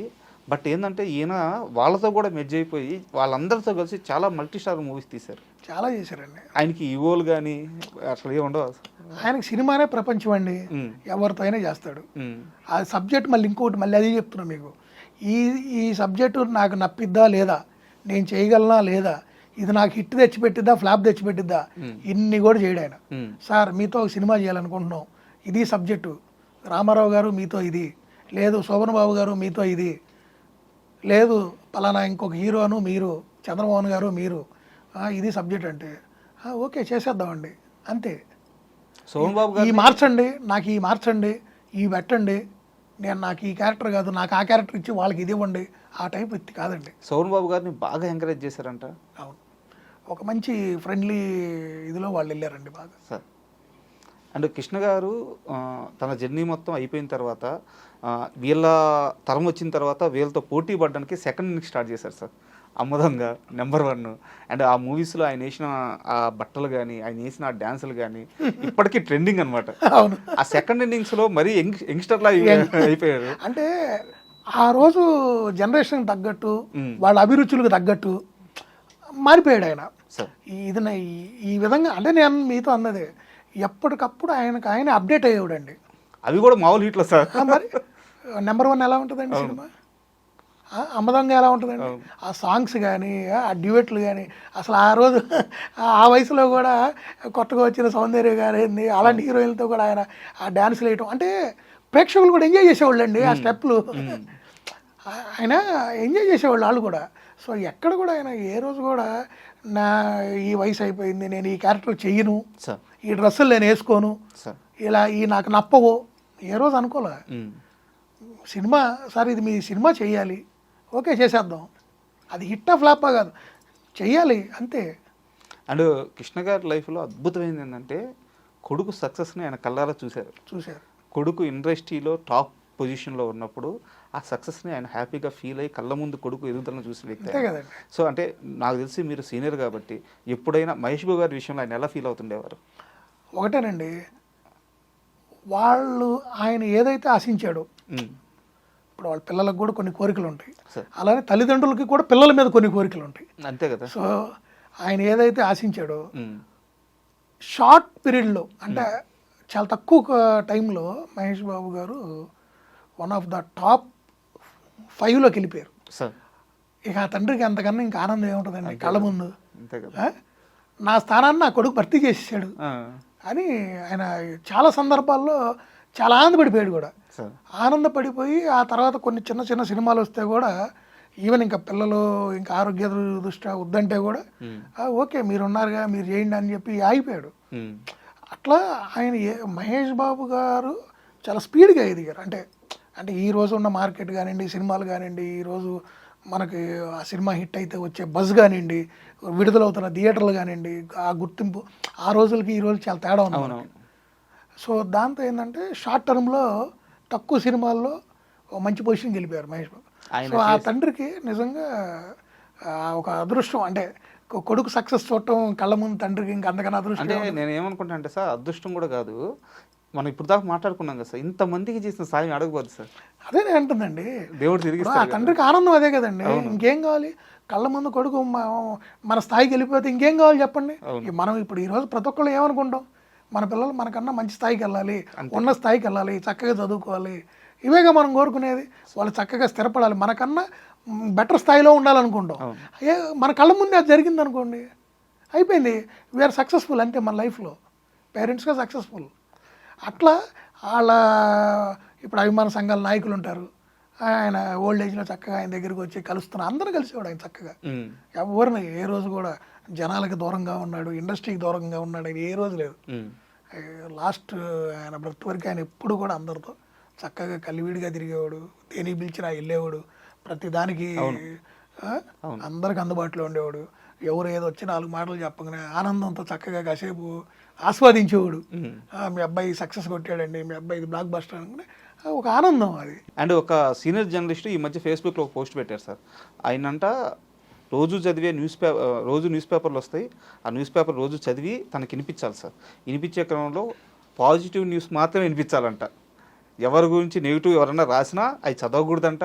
బట్ ఏంటంటే ఈయన వాళ్ళతో కూడా మెర్జ్ అయిపోయి వాళ్ళందరితో కలిసి చాలా మల్టీ స్టార్ మూవీస్ తీశారు, చాలా చేశారండి. ఆయనకి ఈవోలు కానీ అసలు ఏమి ఉండవు. ఆయనకి సినిమానే ప్రపంచం అండి, ఎవరితో అయినా చేస్తాడు. ఆ సబ్జెక్ట్ మళ్ళీ ఇంకోటి మళ్ళీ అదే చెప్తున్నా మీకు, ఈ సబ్జెక్టు నాకు నప్పిద్దా లేదా, నేను చేయగలనా లేదా, ఇది నాకు హిట్ తెచ్చిపెట్టిద్దా ఫ్లాప్ తెచ్చిపెట్టిద్దా, ఇన్ని కూడా చేయడు ఆయన. సార్ మీతో ఒక సినిమా చేయాలనుకుంటున్నాం, ఇది సబ్జెక్టు, రామారావు గారు మీతో ఇది లేదు, శోభన్ బాబు గారు మీతో ఇది లేదు, పలానా ఇంకొక హీరోను మీరు, చంద్రమోహన్ గారు మీరు, ఇది సబ్జెక్ట్ అంటే ఓకే చేసేద్దామండి అంతే. శోభన్ బాబు గారు ఈ మార్చండి, నాకు ఈ మార్చండి, ఈ పెట్టండి, నేను నాకు ఈ క్యారెక్టర్ కాదు నాకు ఆ క్యారెక్టర్ ఇచ్చి వాళ్ళకి ఇది ఇవ్వండి, ఆ టైప్ వ్యక్తి కాదండి. శోభన్ బాబు గారిని బాగా ఎంకరేజ్ చేశారంట. అవును, ఒక మంచి ఫ్రెండ్లీ ఇదిలో వాళ్ళు వెళ్ళారండి బాగా సార్. అండ్ కృష్ణ గారు తన జర్నీ మొత్తం అయిపోయిన తర్వాత వీళ్ళ తరం వచ్చిన తర్వాత వీళ్ళతో పోటీ పడడానికి సెకండ్ ఇన్నింగ్స్ స్టార్ట్ చేశారు సార్. అమ్మదంగా నెంబర్ 1. అండ్ ఆ మూవీస్లో ఆయన వేసిన ఆ బట్టలు కానీ ఆయన వేసిన ఆ డ్యాన్సులు కానీ ఇప్పటికీ ట్రెండింగ్ అనమాట. ఆ సెకండ్ ఇన్నింగ్స్లో మరీ యంగ్స్టర్లా అయిపోయారు. అంటే ఆ రోజు జనరేషన్ తగ్గట్టు వాళ్ళ అభిరుచులకు తగ్గట్టు మారిపోయాడు ఆయన. ఇది ఈ విధంగా అంటే నేను మీతో అన్నదే, ఎప్పటికప్పుడు ఆయన అప్డేట్ అయ్యేవాడండి. అవి కూడా మామూలు హిట్లో సార్. మరి నెంబర్ 1 ఎలా ఉంటుందండి సినిమా, అమ్మదంగా ఎలా ఉంటుందండి, ఆ సాంగ్స్ కానీ ఆ డ్యూయెట్లు కానీ. అసలు ఆ రోజు ఆ వయసులో కూడా కొత్తగా వచ్చిన సౌందర్య గారు ఏంది అలాంటి హీరోయిన్లతో కూడా ఆయన ఆ డ్యాన్స్లు వేయటం అంటే ప్రేక్షకులు కూడా ఎంజాయ్ చేసేవాళ్ళు అండి. ఆ స్టెప్లు ఆయన ఎంజాయ్ చేసేవాళ్ళు వాళ్ళు కూడా. సో ఎక్కడ కూడా ఆయన ఏ రోజు కూడా నా ఈ వయసు అయిపోయింది, నేను ఈ క్యారెక్టర్ చెయ్యను, ఈ డ్రెస్సులు నేను వేసుకోను, ఇలా ఈ నాకు నప్పవు, ఏ రోజు అనుకోలే. సినిమా సార్ ఇది మీ సినిమా చెయ్యాలి, ఓకే చేసేద్దాం, అది హిట్ ఆఫ్ ఫ్లాపా కాదు, చెయ్యాలి అంతే. అండ్ కృష్ణ గారి లైఫ్లో అద్భుతమైంది ఏంటంటే కొడుకు సక్సెస్ని ఆయన కళ్ళారా చూశారు. కొడుకు ఇండస్ట్రీలో టాప్ పొజిషన్లో ఉన్నప్పుడు ఆ సక్సెస్ని ఆయన హ్యాపీగా ఫీల్ అయ్యి కళ్ళ ముందు కొడుకు ఎదుగుదలను చూసిన వ్యక్తి. సో అంటే నాకు తెలిసి మీరు సీనియర్ కాబట్టి ఎప్పుడైనా మహేష్ బాబు గారి విషయంలో ఆయన ఎలా ఫీల్ అవుతుండేవారు? ఒకటేనండి, వాళ్ళు ఆయన ఏదైతే ఆశించాడో, ఇప్పుడు వాళ్ళ పిల్లలకు కూడా కొన్ని కోరికలు ఉంటాయి, అలానే తల్లిదండ్రులకి కూడా పిల్లల మీద కొన్ని కోరికలు ఉంటాయి, అంతే కదా. సో ఆయన ఏదైతే ఆశించాడో షార్ట్ పీరియడ్లో అంటే చాలా తక్కువ టైంలో మహేష్ బాబు గారు 1 ఆఫ్ ద టాప్ 5లోకి వెళ్ళిపోయారు. ఇక ఆ తండ్రికి అంతకన్నా ఇంకా ఆనందం ఏముంటుందండి కళ్ళ ముందు. నా స్థానాన్ని నా కొడుకు భర్తీ చేసేసాడు అని ఆయన చాలా సందర్భాల్లో చాలా ఆనందపడిపోయాడు కూడా. ఆనందపడిపోయి ఆ తర్వాత కొన్ని చిన్న చిన్న సినిమాలు వస్తే కూడా ఈవెన్ ఇంకా పిల్లలు ఇంకా ఆరోగ్య దృష్ట్యా వద్దంటే కూడా ఓకే మీరున్నారుగా మీరు చేయండి అని చెప్పి ఆగిపోయాడు. అట్లా ఆయన మహేష్ బాబు గారు చాలా స్పీడ్గా ఎదిగారు. అంటే ఈ రోజు ఉన్న మార్కెట్ కానివ్వండి, సినిమాలు కానివ్వండి, ఈరోజు మనకి ఆ సినిమా హిట్ అయితే వచ్చే బజ్ కానివ్వండి, విడుదలవుతున్న థియేటర్లు కానివ్వండి, ఆ గుర్తింపు ఆ రోజులకి ఈ రోజు చాలా తేడా ఉంది. సో దాంతో ఏంటంటే షార్ట్ టర్మ్లో తక్కువ సినిమాల్లో మంచి పొజిషన్కి వెళ్ళిపోయారు మహేష్ బాబు. సో ఆ తండ్రికి నిజంగా ఒక అదృష్టం, అంటే కొడుకు సక్సెస్ చూడటం కళ్ళ ముందు తండ్రికి ఇంకా అంతకన్నా అదృష్టం. అంటే నేను ఏమనుకుంటా అంటే సార్, అదృష్టం కూడా కాదు, మనం ఇప్పుడు దాకా మాట్లాడుకున్నాం కదా సార్, ఇంతమందికి చేసిన సాయం అడగబోదు సార్. అదే నేను అంటుందండి, దేవుడు తిరిగి ఆ తండ్రికి ఆనందం అదే కదండి. ఇంకేం కావాలి, కళ్ళ ముందు కొడుకు మన స్థాయికి వెళ్ళిపోతే ఇంకేం కావాలి చెప్పండి. మనం ఇప్పుడు ఈరోజు ప్రతి ఒక్కళ్ళు ఏమనుకుంటాం, మన పిల్లలు మనకన్నా మంచి స్థాయికి వెళ్ళాలి, ఉన్న స్థాయికి వెళ్ళాలి, చక్కగా చదువుకోవాలి, ఇవేగా మనం కోరుకునేది. వాళ్ళు చక్కగా స్థిరపడాలి, మనకన్నా బెటర్ స్థాయిలో ఉండాలనుకుంటాం. మన కళ్ళ ముందే అది జరిగింది అనుకోండి, అయిపోయింది, వీఆర్ సక్సెస్ఫుల్ అంతే మన లైఫ్లో, పేరెంట్స్గా సక్సెస్ఫుల్. అట్లా వాళ్ళ ఇప్పుడు అభిమాన సంఘాల నాయకులు ఉంటారు, ఆయన ఓల్డ్ ఏజ్లో చక్కగా ఆయన దగ్గరికి వచ్చి కలుస్తున్నారు, అందరూ కలిసేవాడు ఆయన చక్కగా. ఎవరిని ఏ రోజు కూడా జనాలకి దూరంగా ఉన్నాడు, ఇండస్ట్రీకి దూరంగా ఉన్నాడు, ఆయన ఏ రోజు లేదు. లాస్ట్ ఆయన బ్రత్ వరకు ఆయన ఎప్పుడు కూడా అందరితో చక్కగా కలివిడిగా తిరిగేవాడు, దేనికి పిలిచినా వెళ్ళేవాడు, ప్రతి దానికి అందరికి అందుబాటులో ఉండేవాడు. ఎవరు ఏదో వచ్చి 4 మాటలు చెప్పగానే ఆనందంతో చక్కగా కాసేపు ఆస్వాదించేవాడు. మీ అబ్బాయి సక్సెస్ కొట్టాడండి, మీ అబ్బాయి ఇది బ్లాక్ బస్టర్ అనుకునే ఒక ఆనందం అది. అండ్ ఒక సీనియర్ జర్నలిస్ట్ ఈ మధ్య ఫేస్బుక్లో ఒక పోస్ట్ పెట్టారు సార్. ఆయనంట రోజు చదివే న్యూస్ పేపర్లు వస్తాయి, ఆ న్యూస్ పేపర్ రోజు చదివి తనకి వినిపించాలి సార్. వినిపించే క్రమంలో పాజిటివ్ న్యూస్ మాత్రమే వినిపించాలంట. ఎవరి గురించి నెగిటివ్ ఎవరన్నా రాసినా అవి చదవకూడదంట,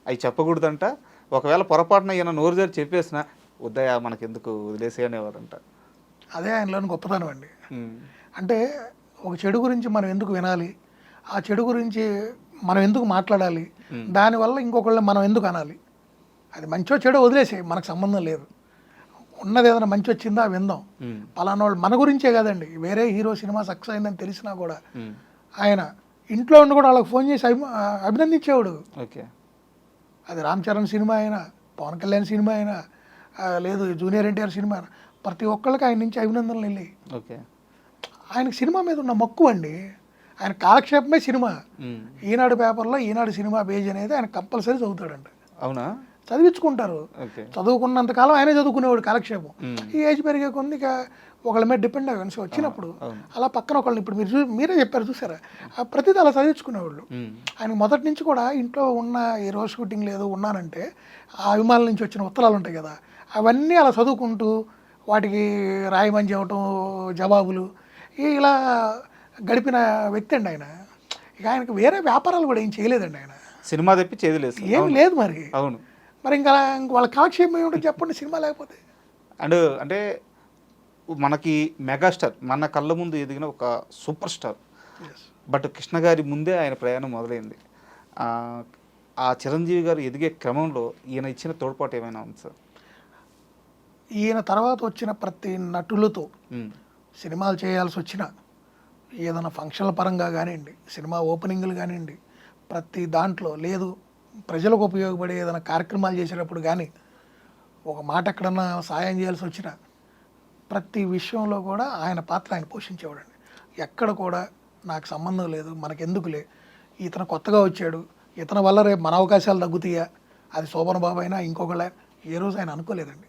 అవి చెప్పకూడదంట. ఒకవేళ పొరపాటున ఈయన నోరు జారి చెప్పేసినా వద్దయా మనకెందుకు వదిలేసే అనేవారంట. అదే ఆయనలోని గొప్పతనం అండి. అంటే ఒక చెడు గురించి మనం ఎందుకు వినాలి, ఆ చెడు గురించి మనం ఎందుకు మాట్లాడాలి, దానివల్ల ఇంకొకళ్ళని మనం ఎందుకు అనాలి, అది మంచో చెడో వదిలేసే, మనకు సంబంధం లేదు. ఉన్నది ఏదైనా మంచి వచ్చిందా విందాం. పలానా వాళ్ళు మన గురించే కదండి, వేరే హీరో సినిమా సక్సెస్ అయిందని తెలిసినా కూడా ఆయన ఇంట్లో ఉండి కూడా వాళ్ళకి ఫోన్ చేసి అభినందించేవాడు. అది రామ్ చరణ్ సినిమా అయినా, పవన్ కళ్యాణ్ సినిమా అయినా, లేదు జూనియర్ ఎన్టీఆర్ సినిమా అయినా, ప్రతి ఒక్కళ్ళకి ఆయన నుంచి అభినందనలు వెళ్ళి. ఆయనకి సినిమా మీద ఉన్న మక్కువ అండి, ఆయన కాలక్షేపమే సినిమా. ఈనాడు పేపర్లో ఈనాడు సినిమా పేజ్ అనేది ఆయన కంపల్సరీ చదువుతాడంట. అవునా? చదివించుకుంటారు. చదువుకున్నంతకాలం ఆయనే చదువుకునేవాడు కాలక్షేపం. ఈ ఏజ్ పెరిగే కొన్ని ఇక ఒకళ్ళ మీద డిపెండ్ అయ్యి వచ్చినప్పుడు అలా పక్కన ఒకళ్ళని, ఇప్పుడు మీరే చెప్పారు చూసారా, ప్రతిదీ అలా చదివించుకునేవాళ్ళు. ఆయన మొదటి నుంచి కూడా ఇంట్లో ఉన్న ఈ రోజు షూటింగ్ లేదు ఉన్నానంటే ఆ అభిమానుల నుంచి వచ్చిన ఉత్తరాలు ఉంటాయి కదా, అవన్నీ అలా చదువుకుంటూ వాటికి రాయమని చెప్పటం, జవాబులు ఇలా గడిపిన వ్యక్తి అండి ఆయన. ఇక ఆయనకు వేరే వ్యాపారాలు కూడా ఏం చేయలేదండి ఆయన. సినిమా తప్పి చేయలేదు, ఏం లేదు మరి. అవును, మరి ఇంకా వాళ్ళ కాలక్షేపం ఏమిటో చెప్పండి సినిమా లేకపోతే. అండ్ అంటే మనకి మెగాస్టార్ మన కళ్ళ ముందు ఎదిగిన ఒక సూపర్ స్టార్. బట్ కృష్ణ గారి ముందే ఆయన ప్రయాణం మొదలైంది. ఆ చిరంజీవి గారు ఎదిగే క్రమంలో ఈయన ఇచ్చిన తోడ్పాటు ఏమైనా ఉంది సార్? ఈయన తర్వాత వచ్చిన ప్రతి నటులతో సినిమాలు చేయాల్సి వచ్చిన ఏదైనా ఫంక్షన్ల పరంగా కానివ్వండి, సినిమా ఓపెనింగ్లు కానివ్వండి, ప్రతి దాంట్లో లేదు ప్రజలకు ఉపయోగపడే ఏదైనా కార్యక్రమాలు చేసేటప్పుడు కానీ ఒక మాట ఎక్కడన్నా సాయం చేయాల్సి వచ్చిన ప్రతి విషయంలో కూడా ఆయన పాత్ర ఆయన పోషించేవాడండి. ఎక్కడ కూడా నాకు సంబంధం లేదు, మనకెందుకులే, ఇతను కొత్తగా వచ్చాడు, ఇతని వల్ల రేపు మన అవకాశాలు తగ్గుతాయా, అది శోభన్ బాబు అయినా ఇంకొకళ్ళ, ఏ రోజు ఆయన అనుకోలేదండి.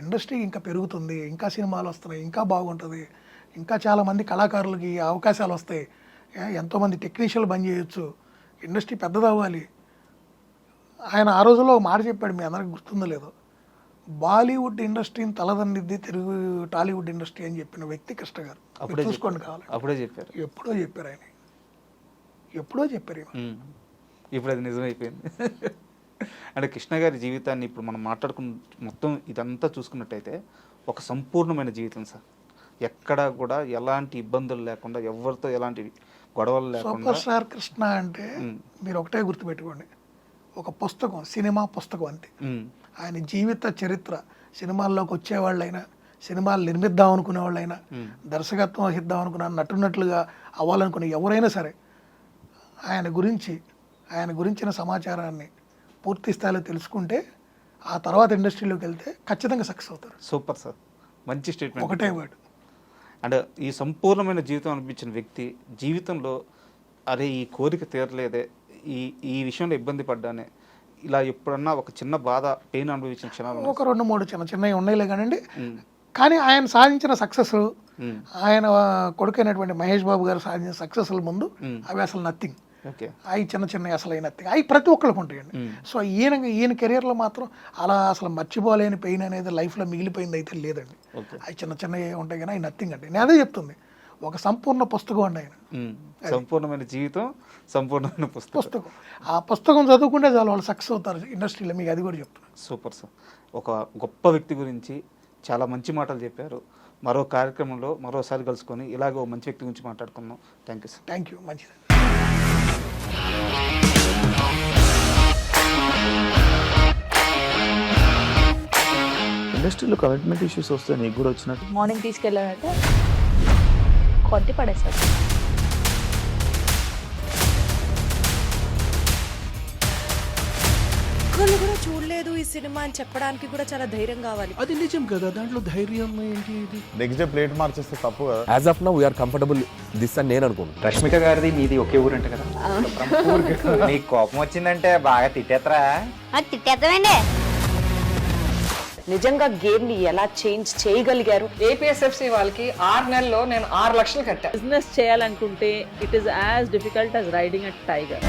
ఇండస్ట్రీ ఇంకా పెరుగుతుంది, ఇంకా సినిమాలు వస్తున్నాయి, ఇంకా బాగుంటుంది, ఇంకా చాలామంది కళాకారులకి అవకాశాలు వస్తాయి, ఎంతోమంది టెక్నీషియన్లు బంద్ చేయొచ్చు, ఇండస్ట్రీ పెద్దదవ్వాలి. ఆయన ఆ రోజుల్లో ఒక మాట చెప్పాడు, మీ అందరికి గుర్తుందో లేదో, బాలీవుడ్ ఇండస్ట్రీని తలదండిద్ది తెలుగు టాలీవుడ్ ఇండస్ట్రీ అని చెప్పిన వ్యక్తి కృష్ణ గారు. చూసుకోండి కావాలి, అప్పుడే చెప్పారు, ఎప్పుడో చెప్పారు ఆయన, ఎప్పుడో చెప్పారు. ఇప్పుడు అది నిజమైపోయింది. అంటే కృష్ణ గారి జీవితాన్ని ఇప్పుడు మనం మాట్లాడుకున్న మొత్తం ఇదంతా చూసుకున్నట్టయితే ఒక సంపూర్ణమైన జీవితం సార్. ఎక్కడ కూడా ఎలాంటి ఇబ్బందులు లేకుండా, ఎవరితో ఎలాంటి గొడవలు లేకుండా. సూపర్ స్టార్ కృష్ణ అంటే మీరు ఒకటే గుర్తుపెట్టుకోండి, ఒక పుస్తకం, సినిమా పుస్తకం అంతే. ఆయన జీవిత చరిత్ర, సినిమాల్లోకి వచ్చేవాళ్ళైనా, సినిమాలు నిర్మిద్దాం అనుకునే వాళ్ళైనా, దర్శకత్వం వహిద్దాం అనుకున్న నటునట్లుగా అవ్వాలనుకునే ఎవరైనా సరే ఆయన గురించిన సమాచారాన్ని పూర్తి స్థాయిలో తెలుసుకుంటే ఆ తర్వాత ఇండస్ట్రీలోకి వెళ్తే ఖచ్చితంగా సక్సెస్ అవుతారు. సూపర్ సార్, మంచి స్టేట్మెంట్. ఒకటే వర్డ్. అంటే ఈ సంపూర్ణమైన జీవితం అనిపించిన వ్యక్తి జీవితంలో అరే ఈ కోరిక తీరలేదే, ఈ విషయంలో ఇబ్బంది పడ్డానే, ఇలా ఎప్పుడన్నా ఒక చిన్న బాధ, పెయిన్ అనుభవించిన క్షణాలు ఒక 2-3 చిన్నవి ఉన్నాయిలే కానండి. కానీ ఆయన సాధించిన సక్సెస్, ఆయన కొడుకైనటువంటి మహేష్ బాబు గారు సాధించిన సక్సెస్ల ముందు అవి అసలు నథింగ్. అవి చిన్న అసలు నథింగ్. అవి ప్రతి ఒక్కరికి ఉంటాయండి. సో ఈయన కెరియర్లో మాత్రం అలా అసలు మర్చిపోలేని పెయిన్ అనేది లైఫ్లో మిగిలిపోయింది అయితే లేదండి. అవి చిన్నవి ఉంటాయి కానీ అవి నథింగ్ అండి. నేను అదే చెప్తుంది, ఒక సంపూర్ణ పుస్తకం అండి ఆయన. సంపూర్ణమైన జీవితం, సంపూర్ణమైన పుస్తకం. ఆ పుస్తకం చదువుకుంటే చాలు వాళ్ళు సక్సెస్ అవుతారు ఇండస్ట్రీలో. మీకు అది కూడా చెప్తున్నాను. సూపర్ సార్, ఒక గొప్ప వ్యక్తి గురించి చాలా మంచి మాటలు చెప్పారు. మరో కార్యక్రమంలో మరోసారి కలుసుకొని ఇలాగ ఒక మంచి వ్యక్తి గురించి మాట్లాడుకుందాం. Thank you sir. Thank you. మంచిది. ఇండస్ట్రీలో కమిట్మెంట్ ఇష్యూస్ వస్తే నీకు కూడా వచ్చినట్టు? మార్నింగ్ తీసుకెళ్ళాలంటే కొట్టి పడేస్తారు. ఒక్కళ్ళు కూడా చూడలేదు ఈ సినిమా అని చెప్పడానికి కూడా చాలా ధైర్యం కావాలి. అది నిజం కదా, దాంట్లో ధైర్యం ఏంటి? ఇది నెక్స్ట్ డే ప్లేట్ మార్చేస్తే తప్పు కదా. As of now we are comfortable this అని నేను అనుకుంటున్నాను. రష్మిక గారిది మీది ఒకే ఊరంట కదా? నీకు కోపం వచ్చిందంటే బాగా తిట్టేత్తరా? తిట్టేద్దామండి. నిజంగా గేమ్ ని ఎలా చేంజ్ చేయగలిగారు? ఏపీఎస్ఎఫ్సి వాళ్ళకి 6 నెలల్లో నేను 6 లక్షలు కట్టా. బిజినెస్ చేయాలనుకుంటే it is as difficult as riding a tiger.